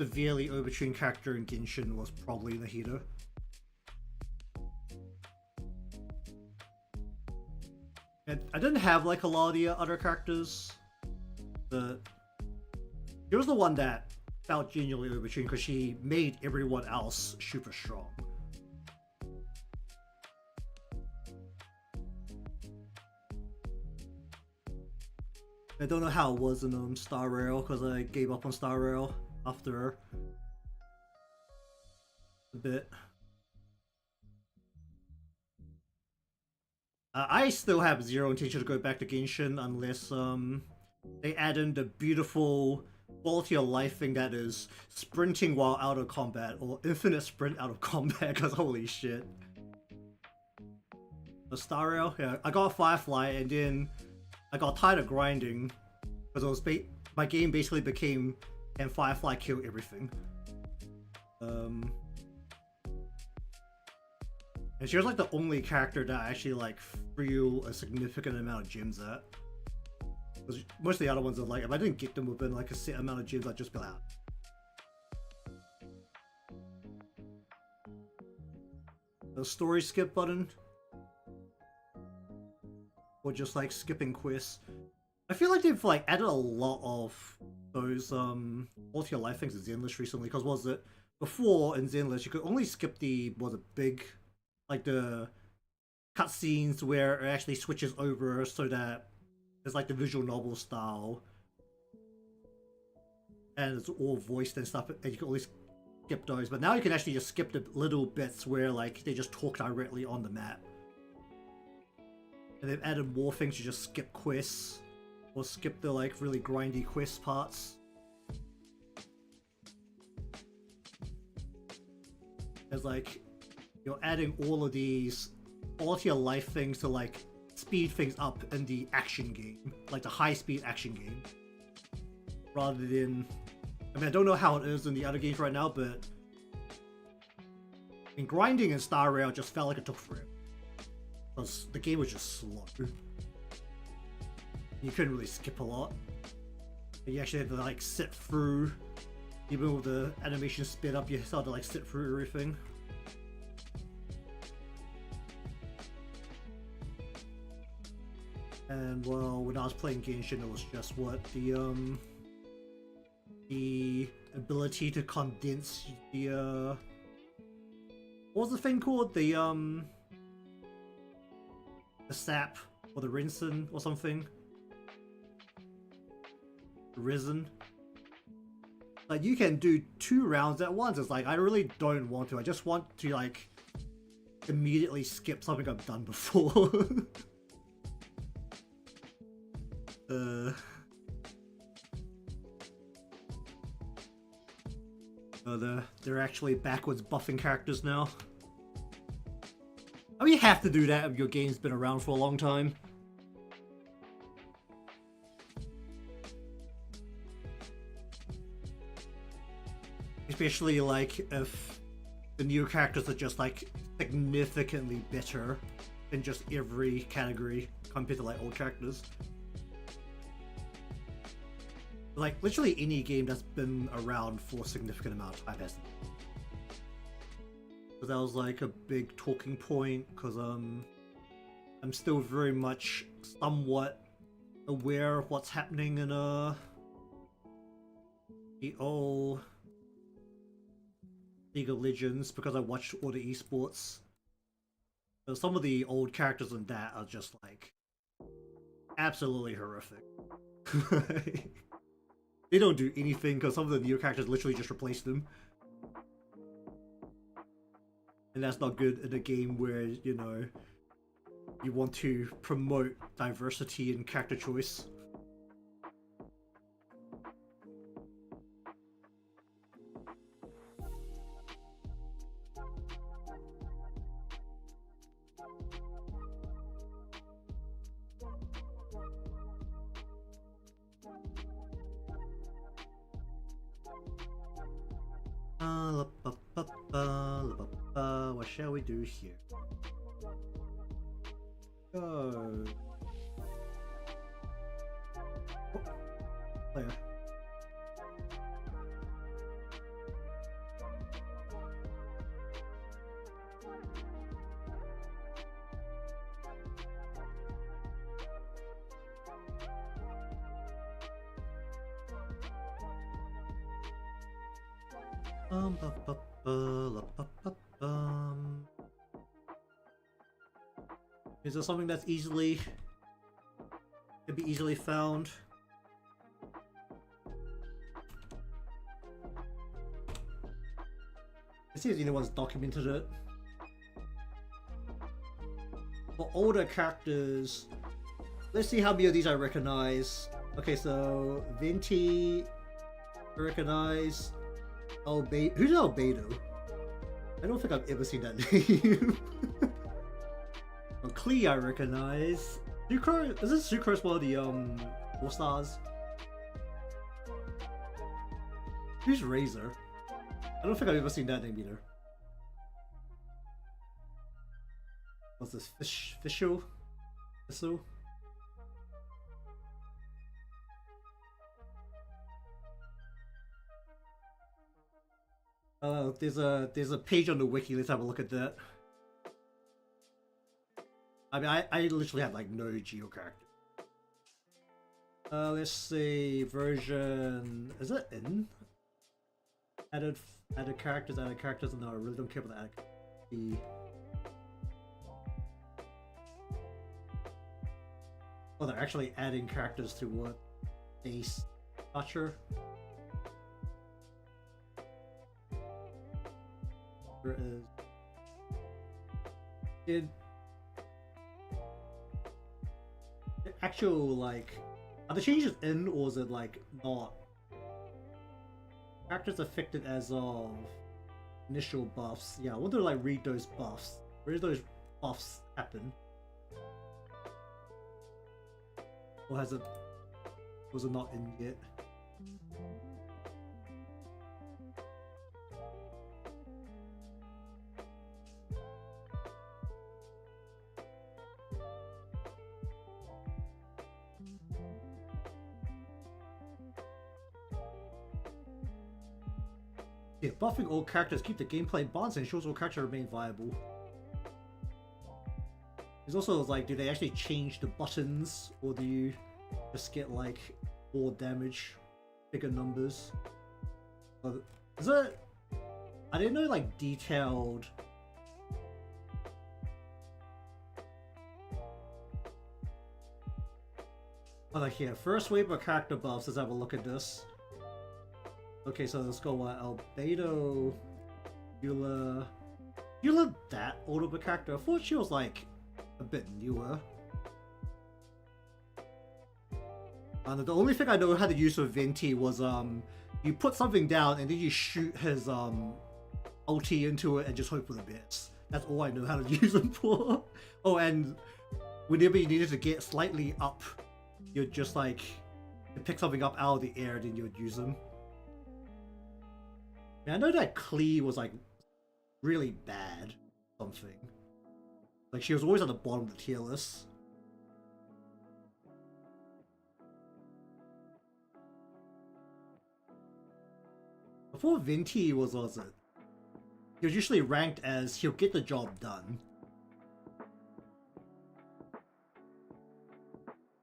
severely overtuned character in Genshin was probably Nahida. And I didn't have like a lot of the other characters, but she was the one that felt genuinely overtuned because she made everyone else super strong. I don't know how it was in Star Rail because I gave up on Star Rail after a bit. I still have zero intention to go back to Genshin unless they add in the beautiful quality of life thing that is sprinting while out of combat, or infinite sprint out of combat, because holy shit. The Star Rail? Yeah, I got Firefly and then I got tired of grinding because it was my game basically became and Firefly kill everything. And she was like the only character that I actually like threw a significant amount of gems at. Because most of the other ones are like, if I didn't get them within like a set amount of gems, I'd just be like, the story skip button, or just like skipping quests. I feel like they've like added a lot of those quality of life things in Zenless recently. Because was it before in Zenless you could only skip the big, like the cutscenes where it actually switches over so that it's like the visual novel style and it's all voiced and stuff, and you can always skip those. But now you can actually just skip the little bits where like they just talk directly on the map. And they've added more things to just skip quests or skip the like really grindy quest parts. There's like you're adding all of these quality of life things to like speed things up in the action game, like the high speed action game, rather than, I mean, I don't know how it is in the other games right now, but in grinding in Star Rail just felt like it took forever because the game was just slow. You couldn't really skip a lot. You actually had to like sit through, even with the animation sped up, you still had to like sit through everything. And well, when I was playing Genshin, it was just what the ability to condense the what was the thing called, the sap or the rinsen or something, resin. like you can do 2 rounds at once. It's like I really don't want to. I just want to like immediately skip something I've done before. Oh, they're actually backwards buffing characters now. I mean, you have to do that if your game's been around for a long time. Especially like if the new characters are just like significantly better in just every category compared to like old characters. Like literally any game that's been around for a significant amount of time has. So that was like a big talking point because I'm still very much somewhat aware of what's happening in the old League of Legends because I watched all the esports. So some of the old characters in that are just like absolutely horrific. They don't do anything because some of the new characters literally just replace them. And that's not good in a game where, you know, you want to promote diversity in character choice. What shall we do here? Go. Oh, yeah. Is there something that's could be easily found? Let's see if anyone's documented it. For older characters, let's see how many of these I recognize. Okay, so Venti, I recognize. Albedo. Who's Albedo? I don't think I've ever seen that name. Klee I recognize. Sucrose? Is this Sucrose one of the All-Stars? Who's Razor? I don't think I've ever seen that name either. What's this? Fischl? Fischl? There's a page on the wiki. Let's have a look at that. I mean, I literally have like no geo character. Let's see, version. Is it in? Added characters. No, I really don't care about the Oh, they're actually adding characters to what? Ace Toucher. There is. Did the actual like are the changes in or is it like not? Characters affected as of initial buffs. Yeah, I want to like read those buffs. Where do those buffs happen? Or was it not in yet? Yeah, buffing all characters keep the gameplay balanced and ensures all characters remain viable. There's also like, do they actually change the buttons, or do you just get like more damage, bigger numbers? Is it? I didn't know like detailed. Oh, like here, first wave of character buffs. Let's have a look at this. Okay, so let's go Albedo, Eula. Eula that old of a character? I thought she was like a bit newer. And the only thing I know how to use with Venti was you put something down and then you shoot his ulti into it and just hope for the best. That's all I know how to use him for. Oh, and whenever you needed to get slightly up, you'd just like pick something up out of the air, then you'd use them. I know that Klee was like really bad something. Like she was always at the bottom of the tier list. Before Venti was it? He was usually ranked as he'll get the job done.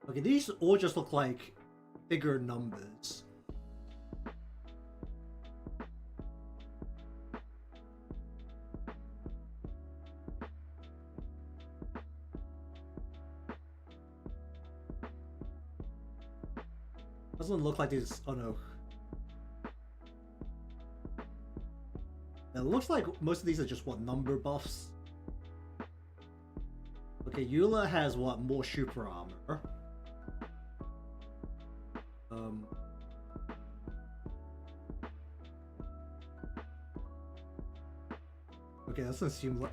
Okay, these all just look like bigger numbers. Doesn't look like this. Oh no. It looks like most of these are just what, number buffs? Okay, Eula has what, more super armor. Okay, that doesn't seem like...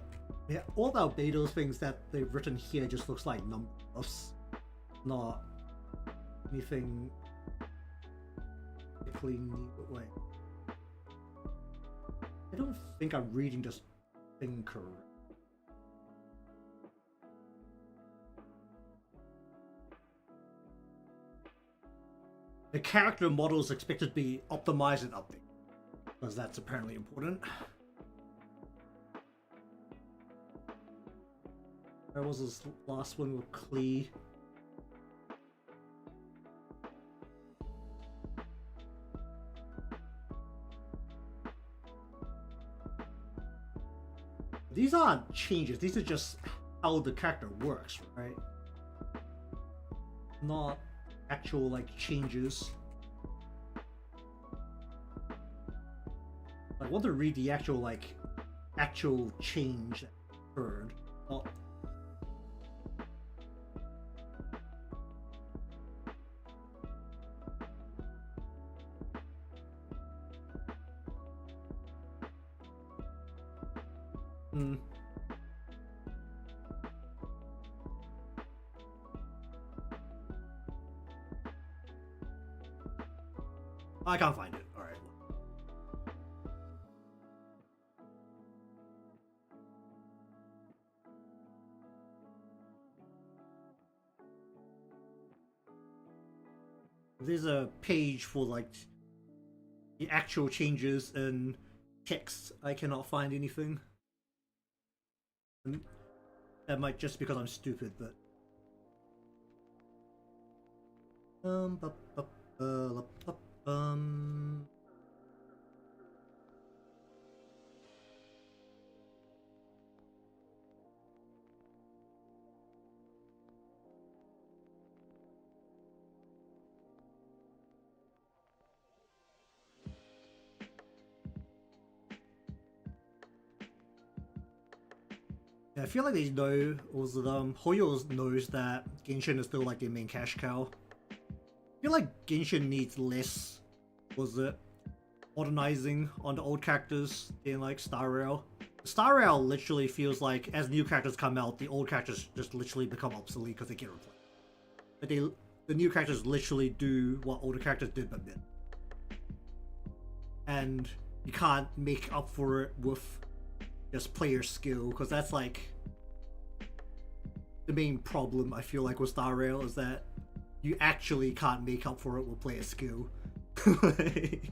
Yeah, all the Albedo things that they've written here just looks like number buffs. Not anything particularly neat, but wait. I don't think I'm reading this thing correct. The character model is expected to be optimized and updated, because that's apparently important. Where was this last one with Klee? These aren't changes, these are just how the character works, right? Not actual, like, changes. I want to read the actual, like, actual change that occurred. Not... I can't find it. Alright. There's a page for like the actual changes in text. I cannot find anything. And that might just because I'm stupid, but yeah, I feel like they know, also Hoyo knows that Genshin is still like their main cash cow. I feel like Genshin needs less, modernizing on the old characters in like Star Rail. Star Rail literally feels like as new characters come out, the old characters just literally become obsolete because they get replaced. But the new characters literally do what older characters did but better. And you can't make up for it with just player skill, because that's like the main problem I feel like with Star Rail is that you actually can't make up for it with player skill. Like,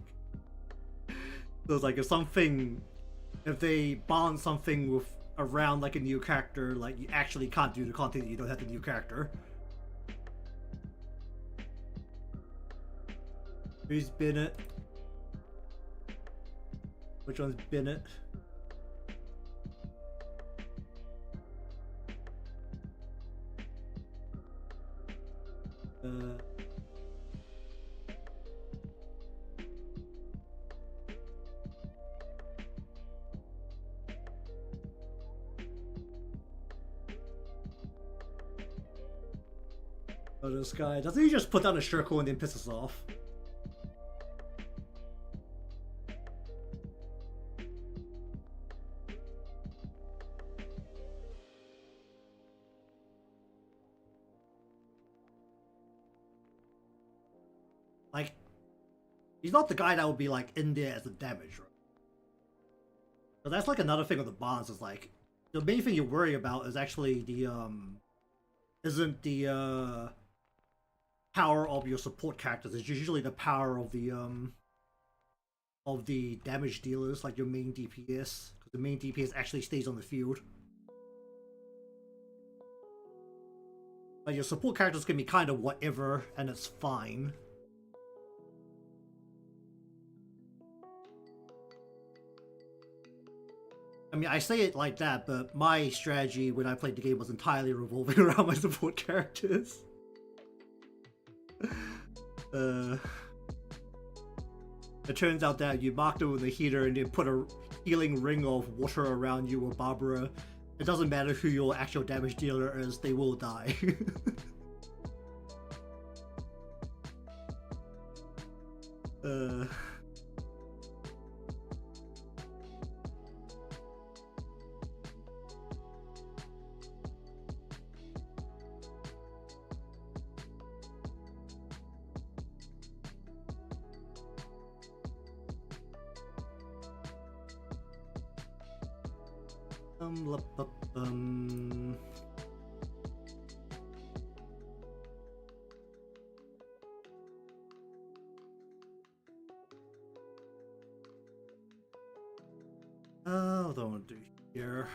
so it's like if they balance something with around like a new character, like you actually can't do the content, you don't have the new character. Who's Bennett? Which one's Bennett? Oh, this guy. Doesn't he just put down a circle and then piss us off? Like, he's not the guy that would be like in there as a damage, right? But that's like another thing with the bonds is like, the main thing you worry about is actually the, isn't the, power of your support characters. It's usually the power of the damage dealers, like your main DPS, because the main DPS actually stays on the field. Like your support characters can be kind of whatever, and it's fine. I mean, I say it like that, but my strategy when I played the game was entirely revolving around my support characters. It turns out that you mark them with a heater and then put a healing ring of water around you or Barbara. It doesn't matter who your actual damage dealer is, they will die. What do I want to do here?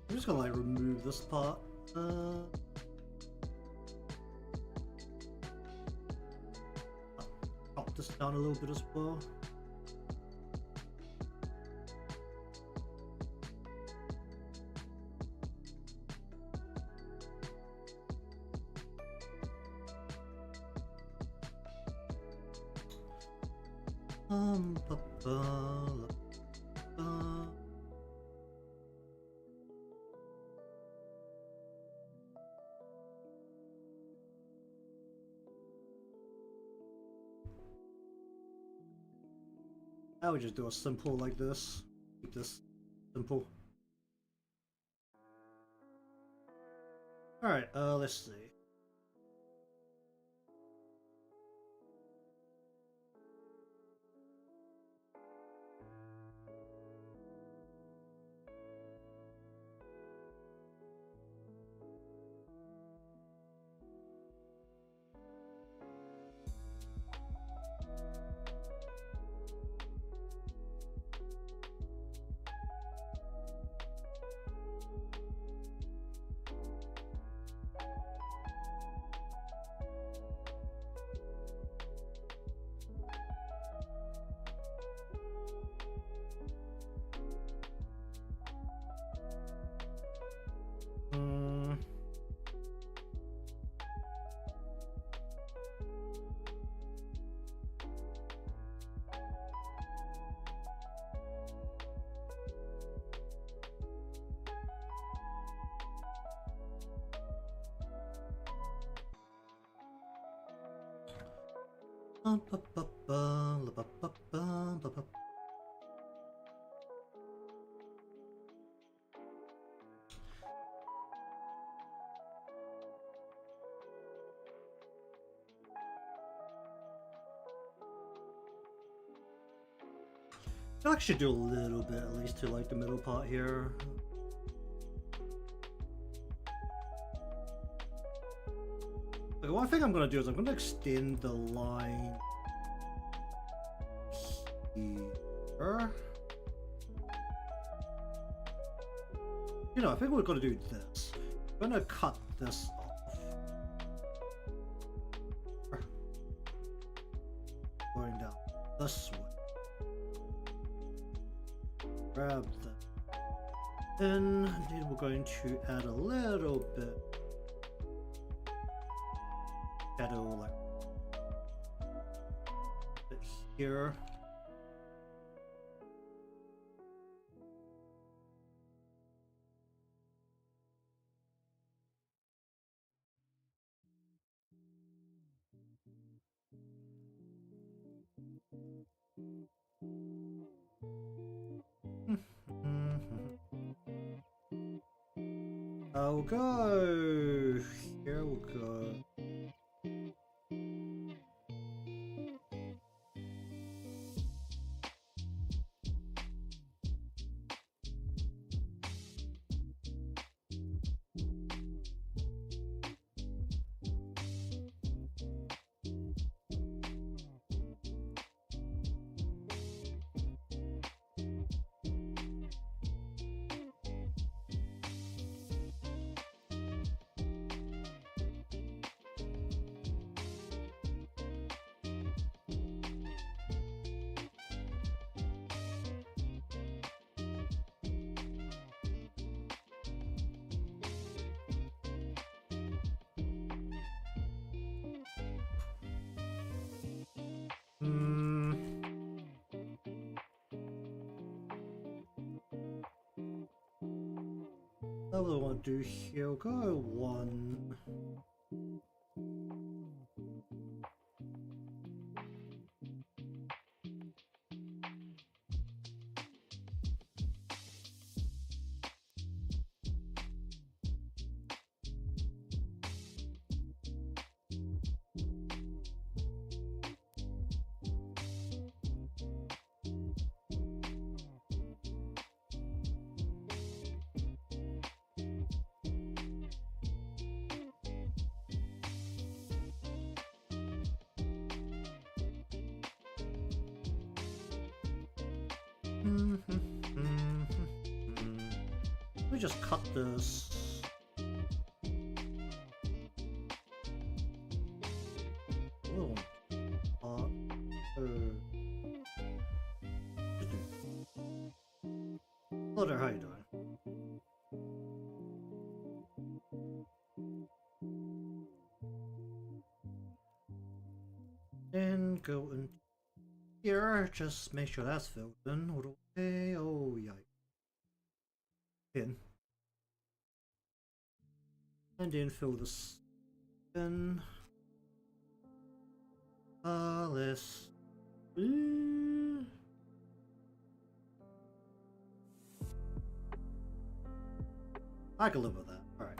I'm just gonna like remove this part. Drop this down a little bit as well. I would just do a simple like this. Keep this simple. Alright, let's see. I should do a little bit at least to like the middle part here. Okay, one thing I'm gonna do is I'm gonna extend the line here. You know, I think we're gonna do this. I'm gonna cut this off. Going down this way. grab that. Then we're going to add a little bit shadow like here. I'll go. Here we'll go. What do I want to do here? We'll go one. Let me just cut this. Oh. Hello there, how you doing? And go in here, just make sure that's filled in all the way. Oh, yikes. In. And then fill this in. Let's. I can live with that. Alright.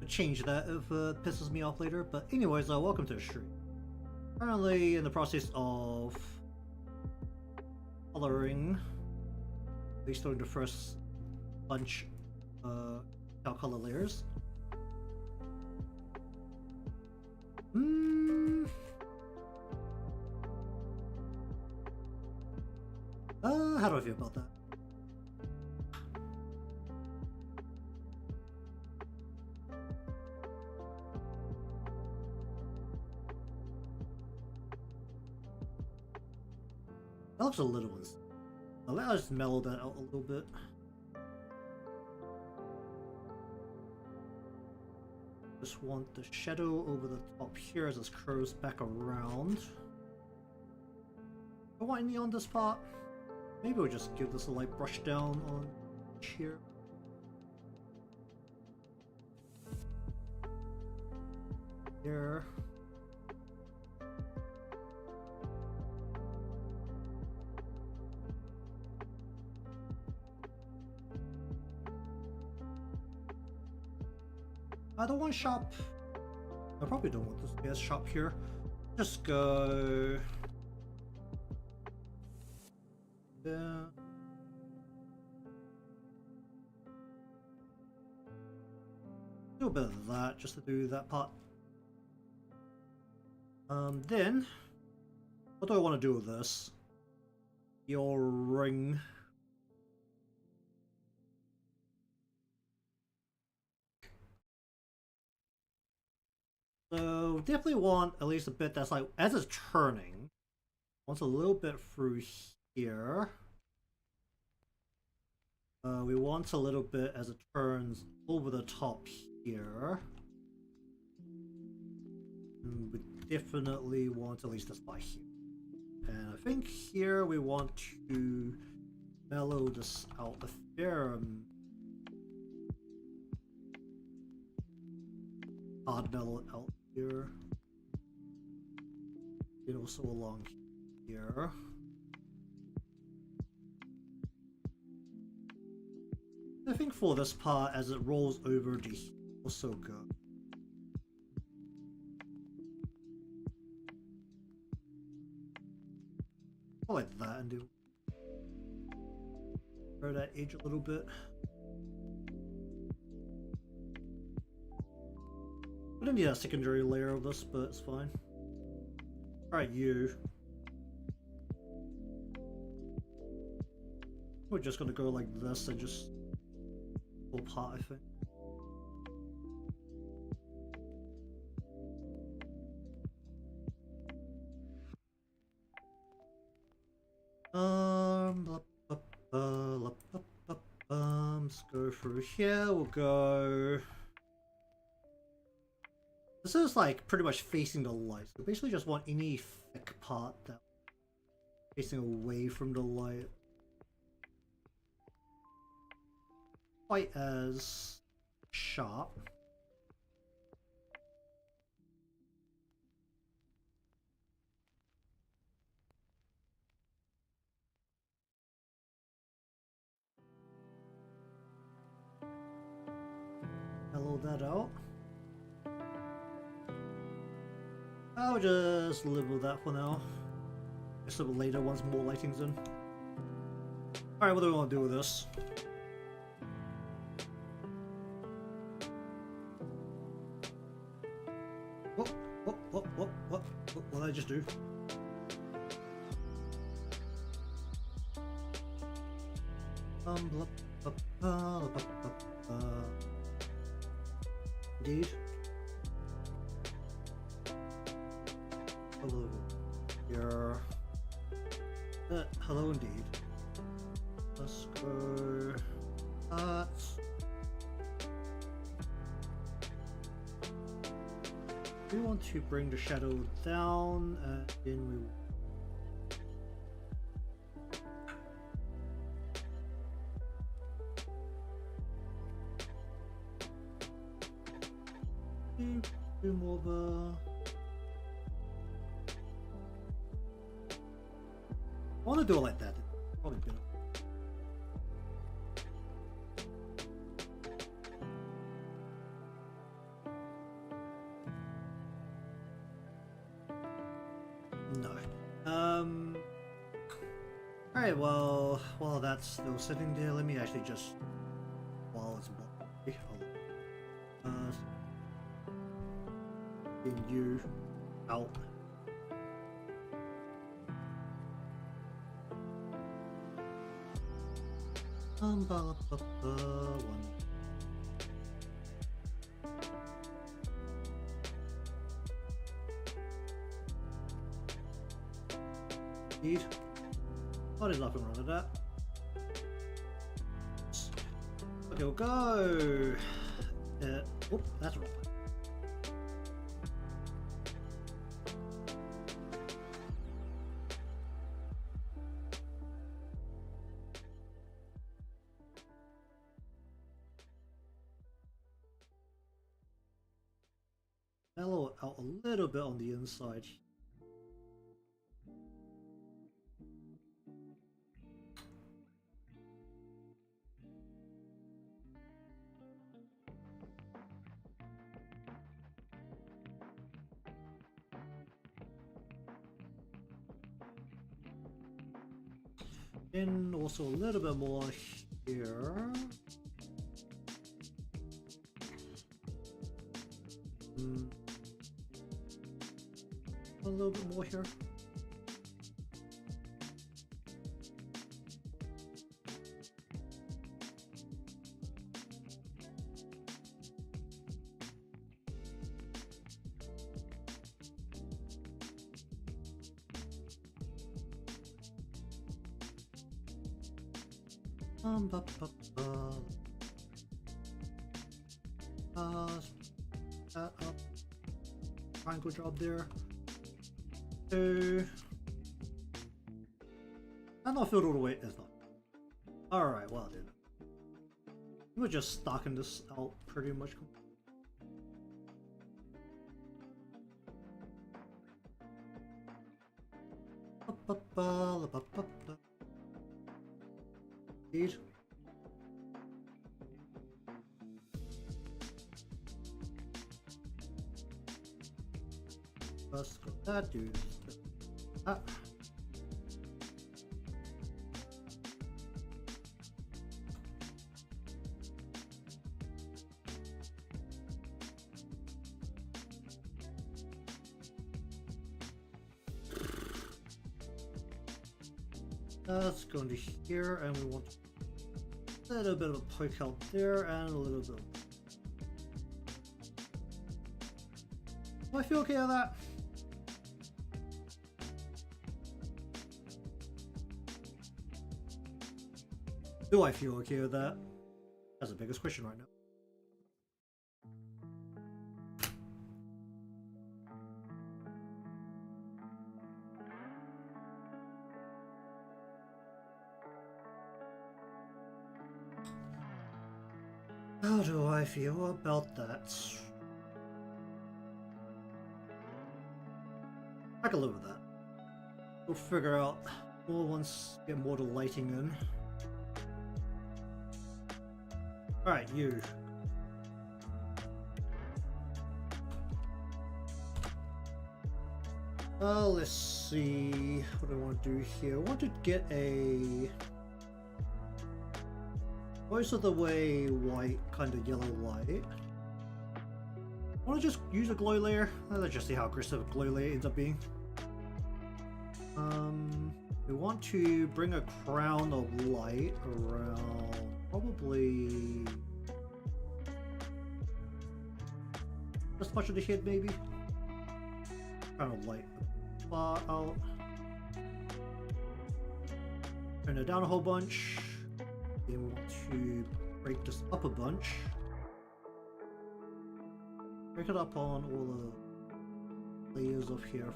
Change that if it pisses me off later, but anyways, welcome to the stream. Currently in the process of coloring, at least doing the first bunch color layers. How do I feel about that? That looks a little bit. I'll just mellow that out a little bit. Just want the shadow over the top here as this curves back around. I want any on this part. Maybe we'll just give this a light brush down on here. Here. I don't want sharp. I probably don't want this to be as sharp here. Just go. Yeah. Do a bit of that just to do that part. Then, what do I want to do with this? Your ring. So definitely want at least a bit that's like as it's turning. Want a little bit through here. We want a little bit as it turns over the top here. And we definitely want at least a spot here. And I think here we want to mellow this out a fair hard mellow it out here. And also along here. I think for this part, as it rolls over the also go. I like that and do grow that edge a little bit. I don't need a secondary layer of this, but it's fine. Alright, you. We're just gonna go like this and just pull apart, I think. Let's go through here. We'll go. This is like pretty much facing the light. So basically, just want any thick part that facing away from the light. Quite as sharp. Mellow that out. I'll just live with that for now. Just a little later once more lighting's in. Alright, what do we want to do with this? What did I just do? Indeed. Hello. Here. Hello indeed. Let's go. We want to bring the shadow down, and then we. Do more of a. I want to do it like that. Probably better. No. Alright, well, while that's still sitting there, let me actually just. While it's in you out. One. Indeed. Oh, there's nothing wrong with that. Okay, we'll go. Oop, that's wrong. Mellow out a little bit on the inside. And also a little bit more here. A little bit more here. Ba, ba, ba. Triangle job there. Two. I'm not filled all the way. It's not. Alright, well then. We're just stocking this out pretty much. Indeed. Let's go that dude. Ah. Let's go into here, and we want a little bit of a poke out there, and a little bit. Do I feel okay with that? Do I feel okay with that? That's the biggest question right now. How do I feel about that? I can live with that. We'll figure out more once we get more to lighting in. Alright, you. Let's see. What do I want to do here? I want to get a most of the way white, kind of yellow light. I want to just use a glow layer. Let's just see how aggressive a glow layer ends up being. We want to bring a crown of light around probably this much of the head, maybe. Crown of light far out. Turn it down a whole bunch. Then we want to break this up a bunch. Break it up on all the layers of here.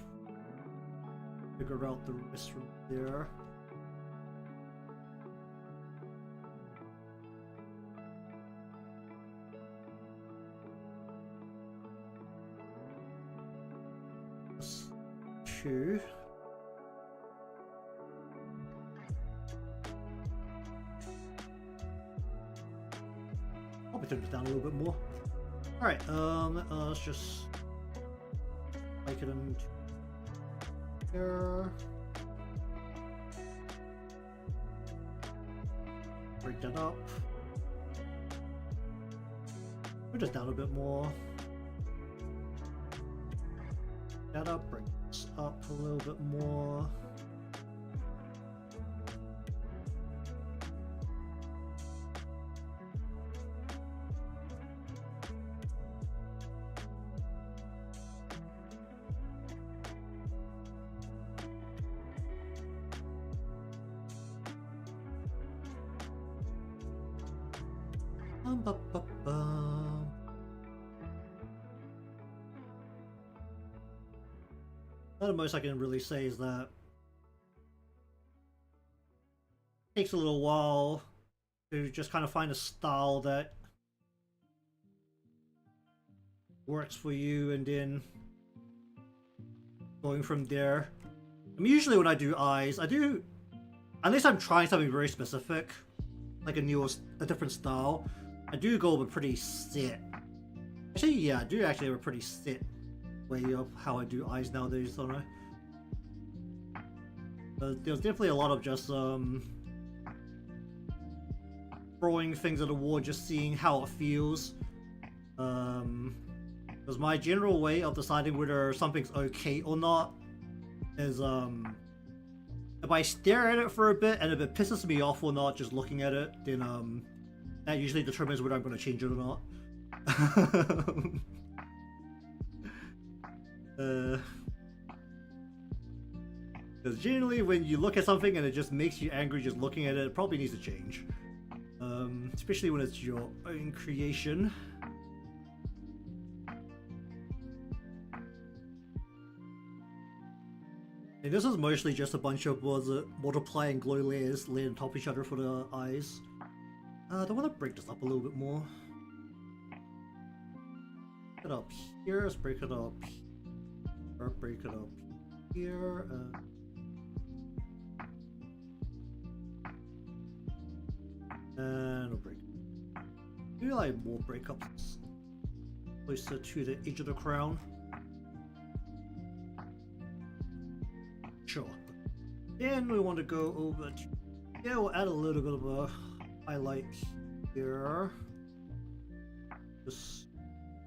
Figure out the rest from there. That's two. Probably turn it down a little bit more. Alright, let's just make it into here. Break that up. Put it down a bit more. That up, bring this up a little bit more. The most I can really say is that it takes a little while to just kind of find a style that works for you, and then going from there. I mean, usually when I do eyes, I do, unless I'm trying something very specific, like a different style, I do go with a pretty set. Actually, yeah, I do actually have a pretty set way of how I do eyes nowadays, don't I? There's definitely a lot of just throwing things at the wall, just seeing how it feels. Because my general way of deciding whether something's okay or not is if I stare at it for a bit and if it pisses me off or not just looking at it, then that usually determines whether I'm going to change it or not. Because generally when you look at something and it just makes you angry just looking at it, it probably needs to change. Especially when it's your own creation. And this is mostly just a bunch of multiplying glow layers laid on top of each other for the eyes. I want to break this up a little bit more. Break it up here, let's break it up here, break it up here, and we'll break it. Maybe like more breakups closer to the edge of the crown. Sure. Then we want to go over to, yeah, we'll add a little bit of a highlight here. Just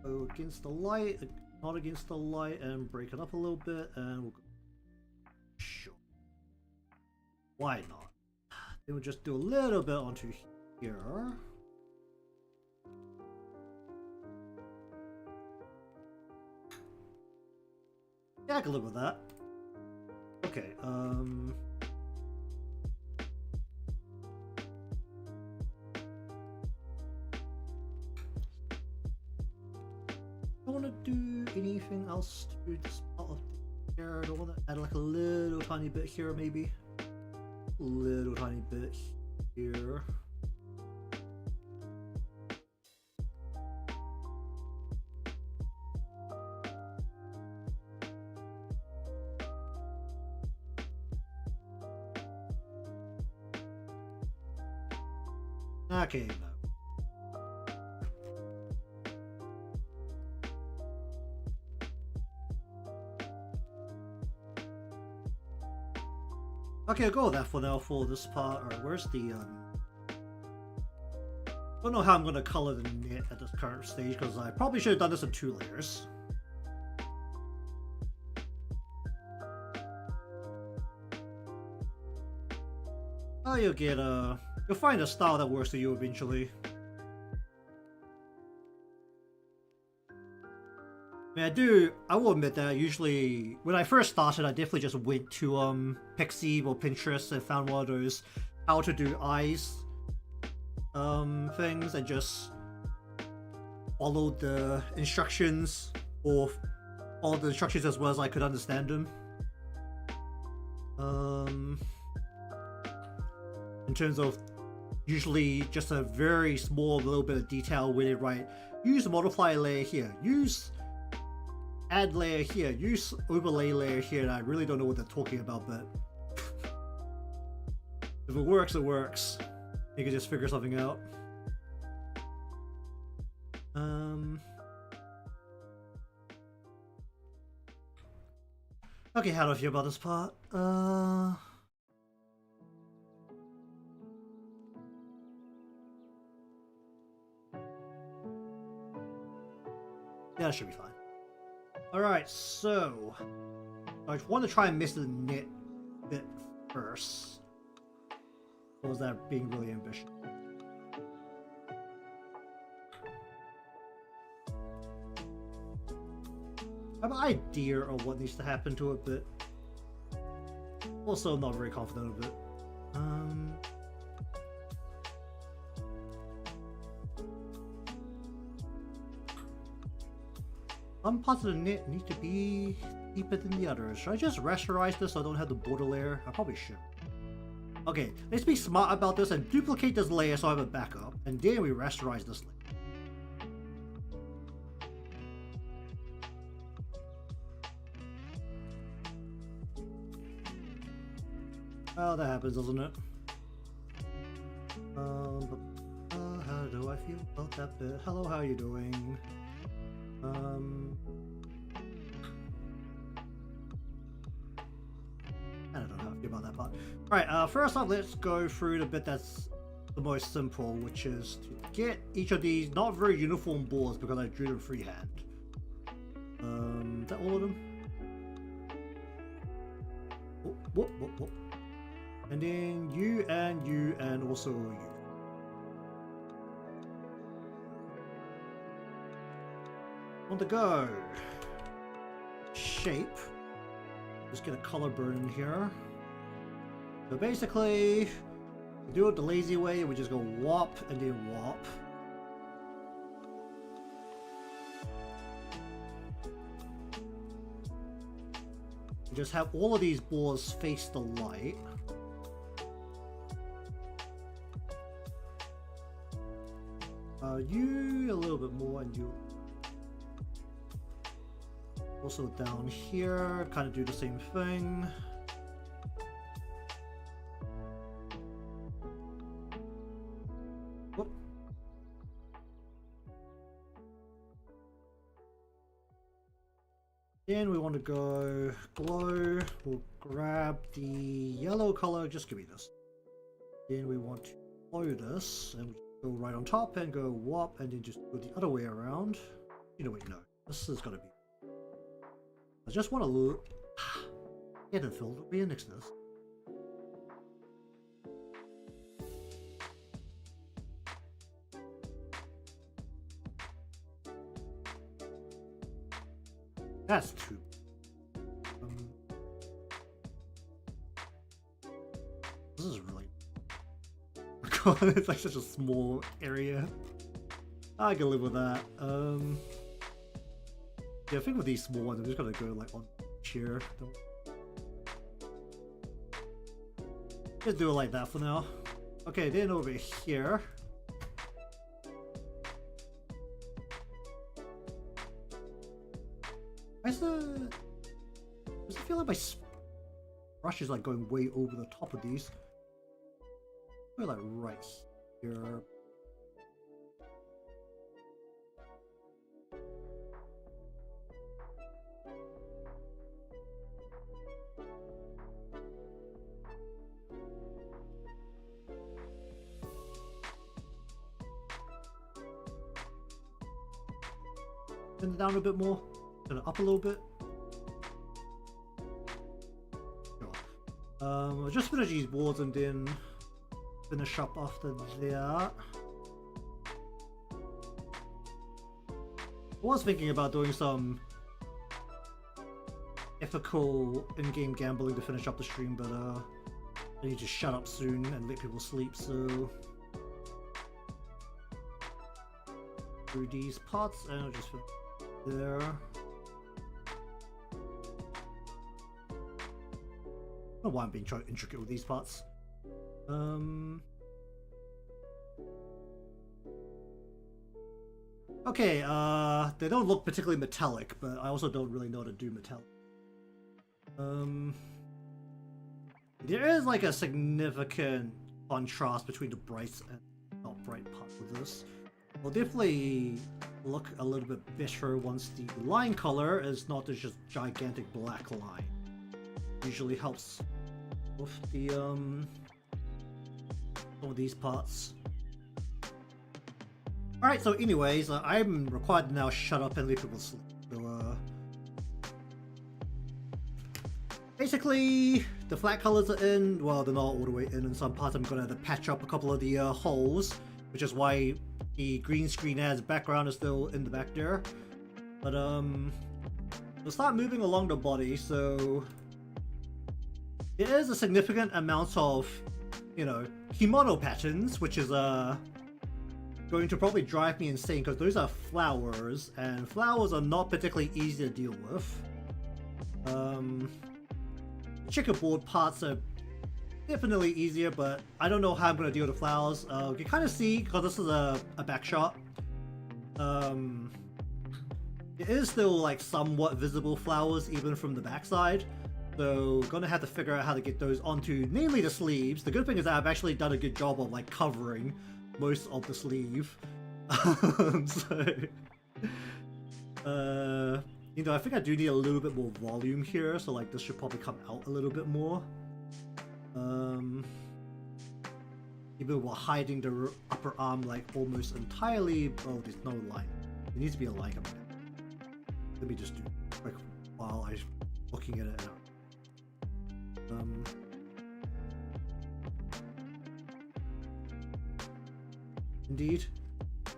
go against the light, not against the light, and break it up a little bit, and we'll go. Sure. Why not? Then we'll just do a little bit onto here. Yeah, I can live with that. Okay, I don't want to do anything else to this part of the hair. I don't want to add like a little tiny bit here, maybe. A little tiny bit here. Okay, no. Okay, I'll go with that for now for this part. Alright, where's the I don't know how I'm gonna color the knit at this current stage because I probably should have done this in 2 layers. Oh, you'll get you'll find a style that works for you eventually. I mean, I will admit that usually, when I first started, I definitely just went to Pixie or Pinterest and found one of those how to do eyes things and just followed the instructions, or followed the instructions as well as I could understand them. In terms of usually just a very small little bit of detail where they write, use multiply layer here, use add layer here, use overlay layer here, and I really don't know what they're talking about, but if it works, it works. You can just figure something out. Okay, how do I feel about this part? Yeah, that should be fine. Alright, so I want to try and miss the knit bit first. Or was that being really ambitious? I have an idea of what needs to happen to it, but also not very confident of it. Some parts of the knit need to be deeper than the others. Should I just rasterize this so I don't have the border layer? I probably should. Okay, let's be smart about this and duplicate this layer so I have a backup, and then we rasterize this layer. Oh, that happens, doesn't it? How do I feel about that bit? Hello, how are you doing? I don't know how I feel about that part. Alright, first off, let's go through the bit that's the most simple, which is to get each of these not very uniform boards because I drew them freehand. Is that all of them? Whoop. And then you and also you. On the go. Shape. Just get a color burn in here. So basically, Do it the lazy way, we just go wop and then wop. Just have all of these boards face the light. You a little bit more, and you also down here, kind of do the same thing. Whoop. Then we want to go glow. We'll grab the yellow color. Just give me this. Then we want to glow this, and go right on top and go wop, and then just go the other way around. You know what? No, this is gonna be. I just want to get it filled right next to this. That's too. This is really. It's like such a small area. I can live with that. Yeah, I think with these small ones, I'm just gonna go like on chair. Just do it like that for now. Okay, then over here. Does it feel like my brush is like going way over the top of these? We're like right here. Turn it down a bit more. Turn it up a little bit. Sure. I'll just finish these boards and then finish up after that. I was thinking about doing some ethical in-game gambling to finish up the stream, but I need to shut up soon and let people sleep, so through these parts and I'll just finish there. I don't know why I'm being too intricate with these parts. Okay, they don't look particularly metallic, but I also don't really know how to do metallic. There is like a significant contrast between the bright and not bright part of this. Will definitely look a little bit better once the line color is not just gigantic black line. Usually helps with the some of these parts. Alright, so anyways, I'm required to now shut up and leave people sleep. So basically the flat colors are in, well they're not all the way in some parts. I'm gonna have to patch up a couple of the holes, which is why the green screen as background is still in the back there. But we'll start moving along the body. So there is a significant amount of, you know, kimono patterns, which is going to probably drive me insane because those are flowers, and flowers are not particularly easy to deal with. Checkerboard parts are definitely easier, but I don't know how I'm going to deal with the flowers. You can kind of see, because this is a back shot, it is still like somewhat visible flowers even from the backside. So gonna have to figure out how to get those onto mainly the sleeves. The good thing is that I've actually done a good job of like covering most of the sleeve. You know, I think I do need a little bit more volume here, so like this should probably come out a little bit more. Even while hiding the upper arm like almost entirely. Oh, there's no line. There needs to be a line coming in. Let me just do it quick while I'm looking at it now. Indeed.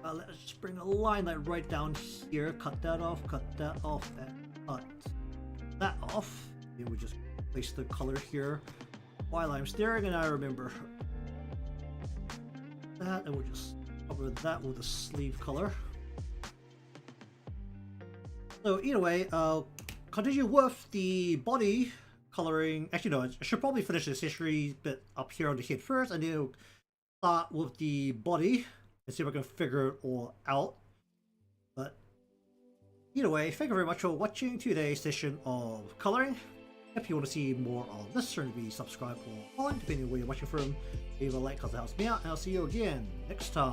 Let's just bring a line like right down here, cut that off, and cut that off. Then we just place the color here while I'm staring, and I remember that, and we'll just cover that with the sleeve color. So either way, continue with the body coloring. Actually, no, I should probably finish this history bit up here on the head first, and then start with the body and see if I can figure it all out. But either way, thank you very much for watching today's session of coloring. If you want to see more of this, certainly subscribe or on, depending on where you're watching from. Leave a like because it helps me out, and I'll see you again next time.